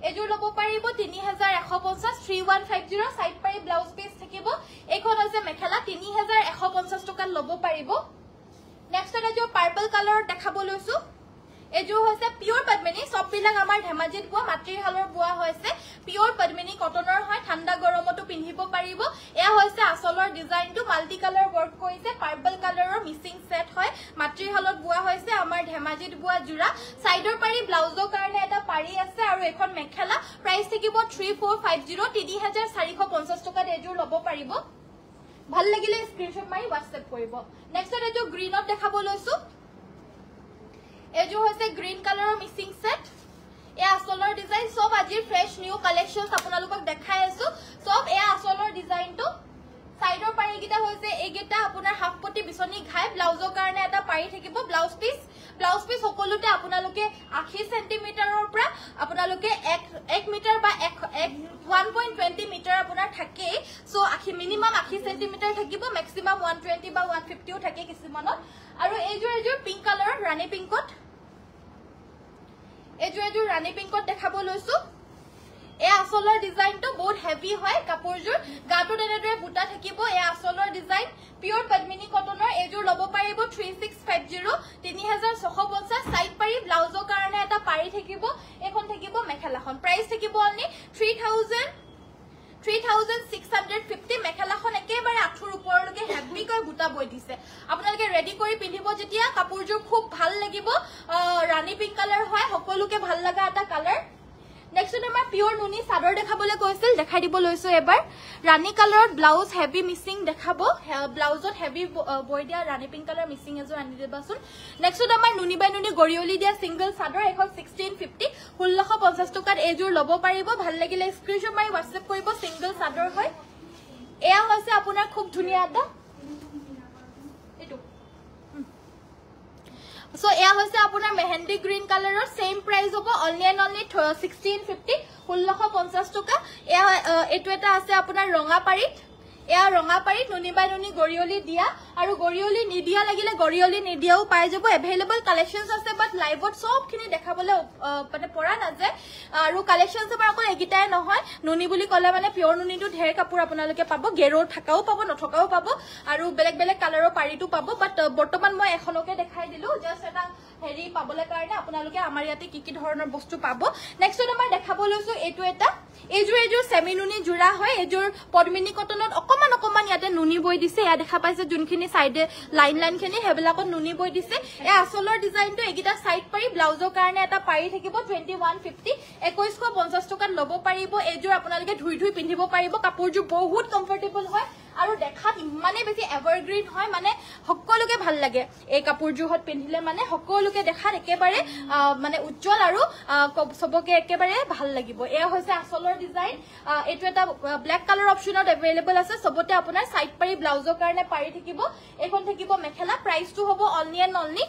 এজোৰ ল'ব পাৰিব 3150 3150 সাইড পাৰি ব্লাউজ পিস থাকিব এখন হৈছে মেখেলা 3150 টকাত ল'ব পাৰিব নেক্সট এটা পাৰ্পল কালাৰ দেখাব লৈছো এজো হৈছে পিওৰ পদ্মিনী সব বিলাক আমাৰ ধেমাজিত বুৱা মাতৃহালৰ বুৱা হৈছে পিওৰ পদ্মিনী কটনৰ হয় ঠান্ডা গৰমতো পিন্ধিব পাৰিব এয়া হৈছে আসলৰ ডিজাইনটো মাল্টি কালাৰ ওয়াৰ্ক কৰিছে পাৰ্পল কালাৰৰ মিসিং সেট হয় মাতৃহালত বুৱা হৈছে আমাৰ ধেমাজিত বুৱা জুৰা সাইডৰ পাৰি ব্লাউজৰ কাৰণে এটা পাৰি আছে আৰু এখন মেখেলা প্ৰাইস থাকিব 3450 3450 টকাত এজোৰ ল'ব পাৰিব ভাল লাগিলে স্ক্ৰিনশ্বট মাৰি WhatsApp কৰিব নেক্সট এটো গ্ৰীনত দেখাব লৈছো এজো হৈছে গ্ৰীন কালাৰৰ মিসিং সেট এ আসলৰ ডিজাইন সব আজিৰ ফ্ৰেশ নিউ কালেকশনস আপোনালোকক দেখাই আছো সব এ আসলৰ ডিজাইনটো সাইডৰ পাৰি গিটা হৈছে এগেটা আপোনাৰ হাফ পটি বিছনি ঘাই ব্লাউজৰ কাৰণে এটা পাৰি থাকিব ব্লাউজ পিস সকলোতে আপোনালোকে 80 সেন্টিমিটাৰৰ পৰা আপোনালোকে 1 মিটাৰ বা 1.20 মিটাৰ আপোনাৰ থাকে সো মিনিমাম 80 সেন্টিমিটাৰ থাকিব ম্যাক্সিমাম 120 বা 150 থাকে কিছুমানত আৰু এজোৰ পিংক কালাৰৰ ৰাণী পিংকত এজোৰ ৰাণী পিংকত দেখাব লৈছো এ আসলৰ ডিজাইনটো বহুত হেভি হয় কাপোৰজোৰ গাটো তেনেদৰে বুটা থাকিব এ আসলৰ ডিজাইন পিওৰ পদ্মিনী কটনৰ এজোৰ ল'ব পাৰিব 3650 3650 সাইড পাৰি ব্লাউজৰ কাৰণে এটা পাৰি থাকিব এখন থাকিব মেখেলাখন প্ৰাইস থাকিব অনলি 3650 মেখেলাখন একেবাৰে আঠুৰ ওপৰলৈকে হেভি কৈ বুটা বৈ দিছে আপোনালোকে ৰেডি কৰি পিন্ধিব যেতিয়া কাপোৰজোৰ খুব ভাল লাগিব ৰাণী পিংক কালাৰ হয় সকলোকে ভাল লাগা এটা কালাৰ নেক্সট আমাৰ পিওৰ নুনি সাদৰ দেখাবলৈ কৈছিল দেখাই দিব লৈছো এবাৰ ৰাণী কালাৰত ব্লাউজ হেভি মিসিং দেখাব ব্লাউজত হেভি বৈ দিয়া ৰাণী পিংক কালাৰ মিসিং এজোৰ আনি দিবাচোন নেক্সট আমাৰ নুনি বাই নুনি গৰিয়লি দিয়া সিঙ্গল সাদৰ এখন 1650 1650 টকাত এজোৰ ল'ব পাৰিব ভাল লাগিলে স্ক্ৰিনশ্বট মাৰি WhatsApp কৰিব সিঙ্গল সাদৰ হয় এয়া হৈছে আপোনাৰ খুব ধুনিয়া এটা এটো সো এয়া হৈছে আপোনাৰ মেহেন্দি গ্ৰীন কালাৰৰ সেম প্ৰাইস হ'ব অনলি 1650 1650 টকা এয়া এটো এটা আছে আপোনাৰ ৰঙা পাৰিত এয়া ৰঙা পাৰিত নুনি বাই নুনি গৰিয়লি দিয়া আৰু গৰিয়লি নিদিয়া লাগিলে গৰিয়লি নিদিয়াও পাই যাব এভেইলেবল কালেকশনস আছে বাট লাইভত সবখিনি দেখাবলৈ মানে পৰা নাযায় আৰু কালেকশনস আমাৰ অকল এগিটাই নহয় নুনি বুলি কলে মানে পিওৰ নুনিটো ঢেৰ কাপোৰ আপোনালোকে পাব গেৰো থাকাও পাব নথকাও পাব আৰু বেলেগ বেলেগ কালাৰৰ পাৰিটো পাব বাট বৰ্তমান মই এখনকে দেখাই দিলো জাস্ট এটা হেৰি পাবলৈ কাৰণে আপোনালোকে আমাৰ ইয়াতে কি কি ধৰণৰ বস্তু পাব নেক্সট আমাৰ দেখাব লৈছো এটো এটা এইযোৰ সেমি নুনি জোৰা হয় এইযোৰ পদ্মিনী কটনত অকমান ইয়াতে নুনি বৈ দিছে ইয়া দেখা পাইছে যোনখিনি সাইডে লাইন খিনি হেবিলাকত নুনি বৈ দিছে এ আসলৰ ডিজাইনটো এগিটা সাইড পাৰি ব্লাউজৰ কাৰণে এটা পাৰি থাকিব 2150 2150 টকাত লব পাৰিব এইযোৰ আপোনালোকে ধুই পিন্ধিব পাৰিব কাপোৰযোৰ বহুত কমফৰ্টেবল হয় আৰু দেখাত ইমানে বেছি এভাৰগ্ৰীন হয় মানে সকলোকে ভাল লাগে এই কাপোৰযোৰত পিন্ধিলে মানে সকলোকে দেখাত একেবাৰে মানে উজ্জ্বল আৰু সবকে একেবাৰে ভাল লাগিব এয়া হৈছে আসলৰ ডিজাইন এটো এটা ব্ল্যাক কালাৰ অপচনত अवेलेबल আছে সবতে আপোনাৰ সাইড পাৰি ব্লাউজৰ কাৰণে পাৰি থাকিব এখন থাকিব মেখেলা প্ৰাইসটো হ'ব অনলি এণ্ড অনলি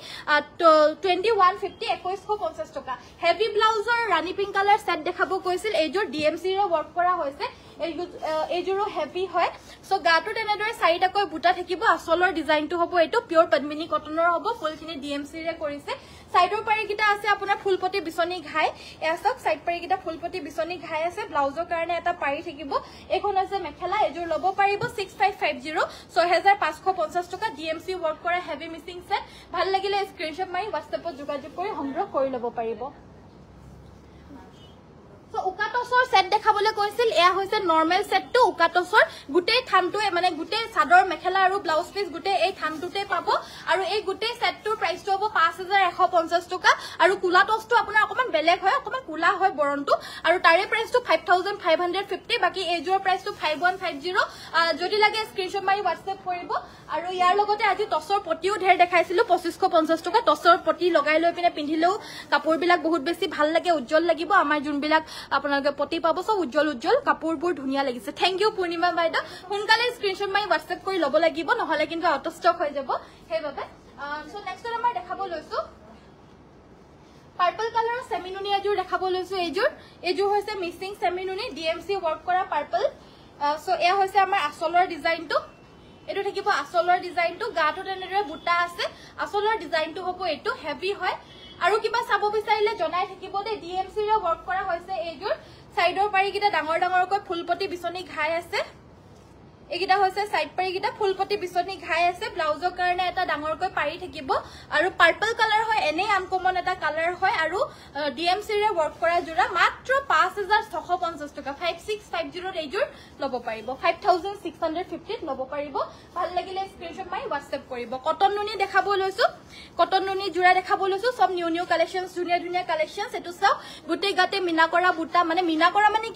2150 2150 টকা হেভি ব্লাউজৰ ৰাণী পিংক কালাৰ সেট দেখাব কৈছিল এইযোৰ ডিএমসি ৰে ওয়াৰ্ক কৰা হৈছে এইযোৰো হেভি হয় সো গাটো তেনেদৰে চাৰিটাকৈ বুটা থাকিব আসলৰ ডিজাইনটো হ'ব এটো পিওৰ পদ্মিনী কটনৰ হ'ব ফুলখিনি ডিএমসি ৰে কৰিছে সাইডৰ পাৰি কিটা আছে আপোনাৰ ফুলপটি বিছনি ঘাই এসক সাইড পাৰি কিটা ফুলপটি বিছনি ঘাই আছে ব্লাউজৰ কাৰণে এটা পাৰি থাকিব এখন আছে মেখেলা এযোৰ লব পাৰিব 6550 6550 টকা ডিএমসি ওয়াৰ্ক কৰা হেভি মিসিং সেট ভাল লাগিলে স্ক্ৰিনশ্বট মাৰি WhatsApp-ত যোগাযোগ কৰি সংগ্ৰহ কৰি লব পাৰিব So ukatosor set দেখাবলে কৈছিল এয়া হৈছে নৰমাল সেটটো ukatosor গুটেই থামটো মানে গুটেই সাদৰ মেখেলা আৰু ব্লাউজ পিস গুটেই এই থামটোতে পাবো আৰু এই গুটেই সেটটোৰ প্ৰাইসটো হ'ব 5150 টকা আৰু কুলা টসটো আপোনাৰ অকমান বেলেগ হয় অকমান কুলা হয় বৰণটো আৰু তাৰে প্ৰাইসটো 5550 বাকি এইযোৰ প্ৰাইসটো 5150 যদি লাগে স্ক্ৰিনশ্বট মাৰি WhatsApp কৰিব আৰু ইয়াৰ লগতে আজি টসৰ পটিও ঢেৰ দেখাইছিলো 2550 টকা টসৰ পটি লগাই লৈ পিনে পিন্ধিলেও কাপোৰবিলাক বহুত বেছি ভাল লাগে উজ্জ্বল লাগিব আমাৰ যোনবিলাক আপোনালোকে পটি পাব সব উজ্জ্বল কাপোৰবোৰ ধুনিয়া লাগিছে থ্যাংক ইউ পূৰ্ণিমা বাইদা সোনকালে স্ক্ৰিনশ্বট মাৰি WhatsApp কৰি লব লাগিব নহলে কিন্তু আউট অফ ষ্টক হৈ যাব হেইবাবে সো নেক্সট আমাৰ দেখাব লৈছো পাৰ্পল কালাৰৰ সেমি নুনি এযোৰ দেখাব লৈছো এইযোৰ হৈছে মিক্সিং সেমি নুনি ডিএমসি ওয়াৰ্ক কৰা পাৰ্পল সো এয়া হৈছে আমাৰ আসলৰ ডিজাইনটো এটো থাকিব আসলৰ ডিজাইনটো গাটো তেনেদৰে বুটা আছে আসলৰ ডিজাইনটো হ'ব এটো হেভি হয় আৰু কিবা চাব বিচাৰিলে জনাই থাকিব দে ডিএমসি ৰে ওয়াৰ্ক কৰা হৈছে এইযোৰ সাইডৰ পাৰি কিটা ডাঙৰকৈ ফুলপটি বিছনি ঘাই আছে এগিটা হৈছে সাইড পাৰি কিটা ফুলপটি বিছনি ঘাই আছে ব্লাউজৰ কাৰণে এটা ডাঙৰকৈ পাৰি থাকিব আৰু পাৰ্পল কালাৰ হয় এনে আনকমন এটা কালাৰ হয় আৰু ডিএমসি ৰে ওয়াৰ্ক কৰা জোৰা মাত্ৰ 5650 টকা 5650 এইযোৰ লব পাৰিব 5650 লব পাৰিব ভাল লাগিলে স্ক্ৰিনশ্বট মাৰি WhatsApp কৰিব কটন নুনি দেখাব লৈছো কটন নুনি জোৰা দেখাব লৈছো সব নিউ কালেকশনস ধুনিয়া কালেকশনস এটো চাও গুটেই গাতে মিনা কৰা বুটা মানে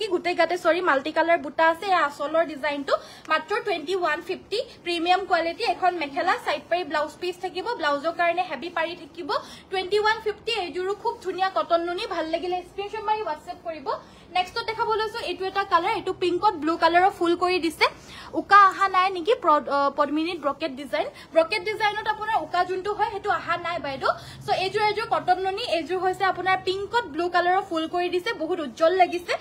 কি গুটেই গাতে সৰি মাল্টি কালাৰ বুটা আছে এ আসলৰ ডিজাইনটো মাত্ৰ 2150 প্ৰিমিয়াম কোৱালিটি এখন মেখেলা সাইড পাৰি ব্লাউজ পিস থাকিব ব্লাউজৰ কাৰণে হেভি পাৰি থাকিব 2150 এইযোৰো খুব ধুনিয়া কটন নুনি ভাল লাগিলে স্ক্ৰিনশ্বট মাৰি WhatsApp কৰিব নেক্সট দেখাব লৈছো এটো এটা কালাৰ এটো পিংকত ব্লু কালাৰৰ ফুল কৰি দিছে উকা আহা নাই নেকি পদ্মিনীত ব্ৰকেট ডিজাইনত আপোনাৰ উকা যোনটো হয় হেতু আহা নাই বাইদো সো এইযোৰ কটন নুনি এইযোৰ হৈছে আপোনাৰ পিংকত ব্লু কালাৰৰ ফুল কৰি দিছে বহুত উজ্জ্বল লাগিছে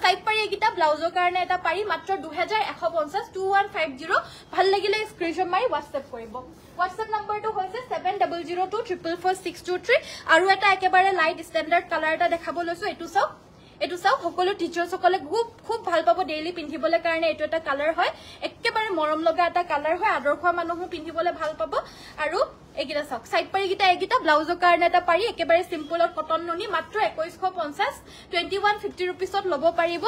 সাইড পাৰি একিটা ব্লাউজৰ কাৰণে এটা পাৰি মাত্ৰ 2150 2150 ভাল লাগিলে স্ক্ৰিনশ্বট মাৰি WhatsApp কৰিব WhatsApp নম্বৰটো হৈছে 7002444623 আৰু এটা একেবাৰে লাইট ষ্টেণ্ডাৰ্ড কালাৰ এটা দেখাব লৈছো এটো চাও সকলো টিচাৰ্স সকলে খুব ভাল পাব ডেইলি পিন্ধিবলে কাৰণে এটো এটা কালাৰ হয় একেবাৰে মৰম লগা এটা কালাৰ হয় আদৰ্শ মানুহো পিন্ধিবলে ভাল পাব আৰু এগিটা চাওক সাইড পাৰি এগিটা ব্লাউজৰ কাৰণে এটা পাৰি একেবাৰে সিম্পলত কটন নুনি মাত্ৰ 2150 2150 रुपीसত লব পাৰিব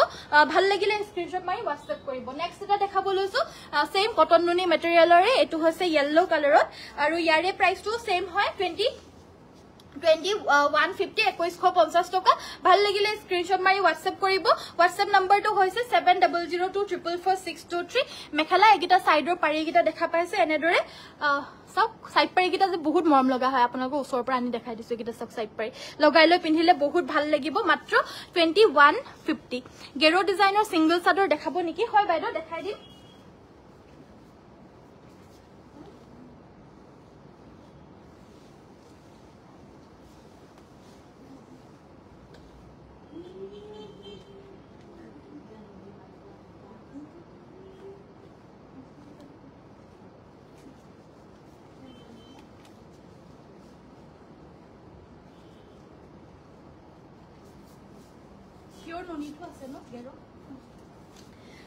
ভাল লাগিলে স্ক্ৰিনশ্বট মাৰি WhatsApp কৰিব নেক্সট এটা দেখাব লৈছো সেম কটন নুনি মেটেৰিয়েলৰে এটো হৈছে yellow কালাৰত আৰু ইয়াৰে প্ৰাইসটো সেম হয় 2150 2150 টকা ভাল লাগিলে স্ক্ৰিনশ্বট মাৰি WhatsApp কৰিব WhatsApp নম্বৰটো হৈছে 7002444623 মেখেলা এগিটা সাইডৰ পাৰি এগিটা দেখা পাইছে এনেদৰে সব সাইড পাৰি কিটা যে বহুত মৰম লগা হয় আপোনাক ওচৰৰ পৰা আনি দেখাই দিছো কিটা সব সাইড পাৰি লগাই লৈ পিন্ধিলে বহুত ভাল লাগিব মাত্ৰ 2150 গেৰো ডিজাইনৰ সিঙ্গল চাদৰ দেখাব নেকি হয় বাইদো দেখাই দিম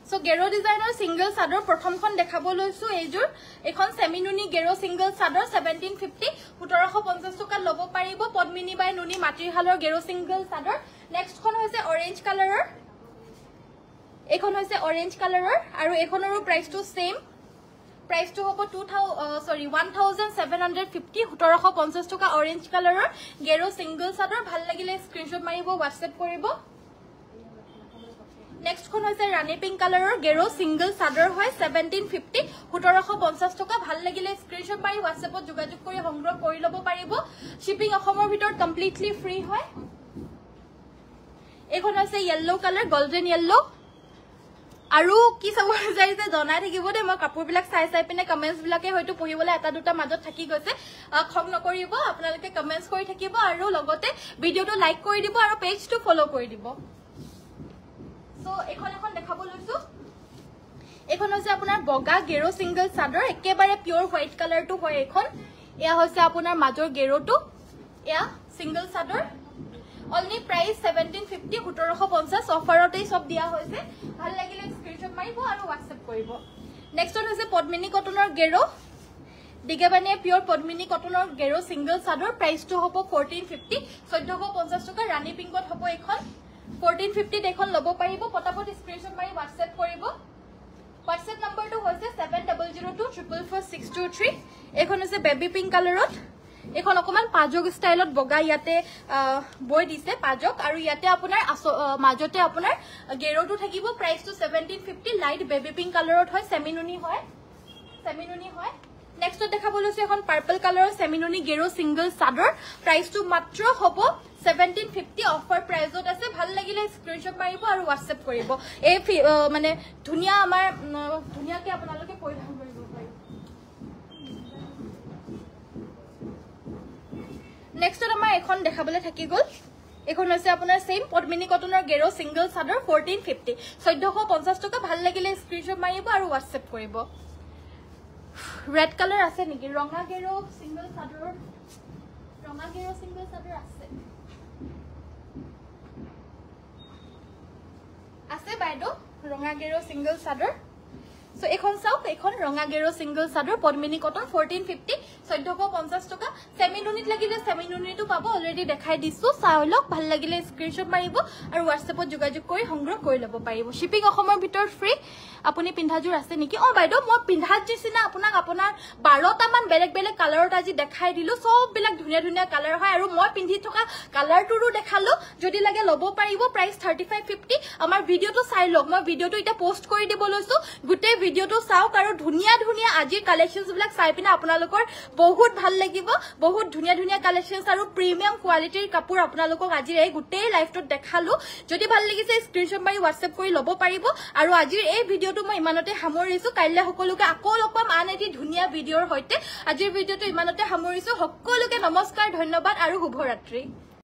So gero designer single sador prothomkhon dekhabo loisu ejur ekhon semi nuni gero single sador 1750 1750 toka lobo paribo podmini by nuni matir halor gero single sador next khon hoise orange color এখন হৈছে অৰেঞ্জ কালাৰৰ আৰু এখনৰো প্ৰাইসটো সেম প্ৰাইসটো হ'ব 1750 1750 টকা অৰেঞ্জ কালাৰৰ গেৰো সিঙ্গল চাদৰ ভাল লাগিলে স্ক্ৰিনশ্বট মাৰিব WhatsApp কৰিব নেক্সট খন হৈছে ৰানী পিংক কালাৰৰ গেৰো সিঙ্গল চাদৰ হয় 1750 1750 টকা ভাল লাগিলে স্ক্ৰিনশ্বট মাৰি WhatsAppত যোগাযোগ কৰি সংগ্ৰহ কৰি ল'ব পাৰিব শিপিং অসমৰ ভিতৰত কমপ্লিটলি ফ্ৰী হয় এখন হৈছে yellow কালাৰ গোল্ডেন yellow আৰু কি চাব বিচাৰিছে জনাই থাকিব দে মই কাপোৰ বিলাক চাই পিনে কমেন্টস বিলাকে হয়তো পঢ়িবলৈ এটা দুটা মাজত থাকি গৈছে খং নকৰিব আপোনালোকে কমেন্টস কৰি থাকিব আৰু লগতে ভিডিওটো লাইক কৰি দিব আৰু পেজটো ফলো কৰি দিব সো এখন দেখাব লৈছো এখন হৈছে আপোনাৰ বগা গেৰো সিঙ্গল চাদৰ একেবাৰে পিওৰ হোৱাইট কালাৰটো হয় এখন এয়া হৈছে আপোনাৰ মাজৰ গেৰোটো এয়া সিঙ্গল চাদৰ Only price 1750 1750 অফাৰতে সব দিয়া হৈছে ভাল লাগিলে স্ক্ৰিনশ্বট মাৰিব আৰু WhatsApp কৰিব নেক্সট হৈছে পদ্মিনী কটনৰ গেৰো দিগেবানিয়া পিওৰ পদ্মিনী কটনৰ গেৰো সিঙ্গল চাদৰ প্ৰাইসটো হ'ব 1450 1450 টকা ৰানী পিংকত হ'ব এখন 1450 এখন ল'ব পাৰিব পটাপট স্ক্ৰিনশ্বট মাৰি WhatsApp কৰিব WhatsApp নম্বৰটো হৈছে 7002444623 এখন হৈছে বেবি পিংক কালাৰত এখন অকমান পাজক ষ্টাইলত বগা ইয়াতে বৈ দিছে পাজক আৰু ইয়াতে আপোনাৰ মাজতে আপোনাৰ গেৰোটো থাকিব প্ৰাইসটো 1750 লাইট বেবি পিংক কালাৰত হয় সেমিনুনি হয় নেক্সট দেখাব লৈছো এখন পাৰ্পল কালাৰৰ সেমিনুনি গেৰো সিঙ্গল চাদৰ প্ৰাইসটো মাত্ৰ হ'ব 1750 অফাৰ প্ৰাইজত আছে ভাল লাগিলে স্ক্ৰিনশ্বট মাৰিব আৰু WhatsApp কৰিব এই মানে ধুনিয়া আমাৰ ধুনিয়াকে আপোনালোকে পৰিধান কৰিব নেক্সট আমাৰ এখন দেখাবলৈ থাকি গল এখন হৈছে আপোনাৰ সেম পদ্মিনী কটনৰ গেৰো সিঙ্গল চাদৰ 1450 1450 টকা ভাল লাগিলে স্ক্ৰিনশ্বট মাৰিব আৰু WhatsApp কৰিব ৰেড কালাৰ আছে নেকি ৰঙা গেৰো সিঙ্গল চাদৰ আছে বাইদো ৰঙা গেৰো সিঙ্গল চাদৰ সো এখন চাওক এখন ৰঙা গেৰো সিঙ্গল চাদৰ পদ্মিনী কটন 1450 1450 টকা সেমিনুনিত লাগিলে সেমিনুনিটো পাব অলৰেডি দেখাই দিছো চাওলক ভাল লাগিলে স্ক্ৰিনশ্বট মাৰিব আৰু WhatsAppত যোগাযোগ কৰি সংগ্ৰহ কৰি ল'ব পাৰিব শিপিং অসমৰ ভিতৰত ফ্ৰী আপুনি পিন্ধাজুৰ আছে নেকি বাইদো মই পিন্ধাত দিছিনা আপোনাক আপোনাৰ 12টা মান বেলেগ বেলেগ কালাৰত আজি দেখাই দিলো সব বিলাক ধুনিয়া ধুনিয়া কালাৰ হয় আৰু মই পিন্ধি থকা কালাৰটোৰো দেখালো যদি লাগে ল'ব পাৰিব প্ৰাইস 3550 আমাৰ ভিডিওটো চাই লওক মই ভিডিওটো এটা পোষ্ট কৰি দিব লৈছো গুটে ভিডিওটো চাওক আৰু ধুনিয়া ধুনিয়া আজি কালেকশনস বিলাক চাই পিনে আপোনালোকৰ বহুত ভাল লাগিব বহুত ধুনিয়া ধুনিয়া কালেকশনস আৰু প্ৰিমিয়াম কোৱালিটিৰ কাপোৰ আপোনালোকক আজি এই গুটে লাইভটোত দেখালো যদি ভাল লাগিছে স্ক্ৰিনশ্বট মাৰি WhatsApp কৰি ল'ব পাৰিব আৰু আজিৰ এই ভিডিওটো মই ইমানতে সামৰিছো কাইলৈ সকলোকে আকৌ লগ পাম আন এটি ধুনিয়া ভিডিওৰ হৈতে আজিৰ ভিডিওটো ইমানতে সামৰিছো সকলোকে নমস্কাৰ ধন্যবাদ আৰু শুভৰাত্ৰি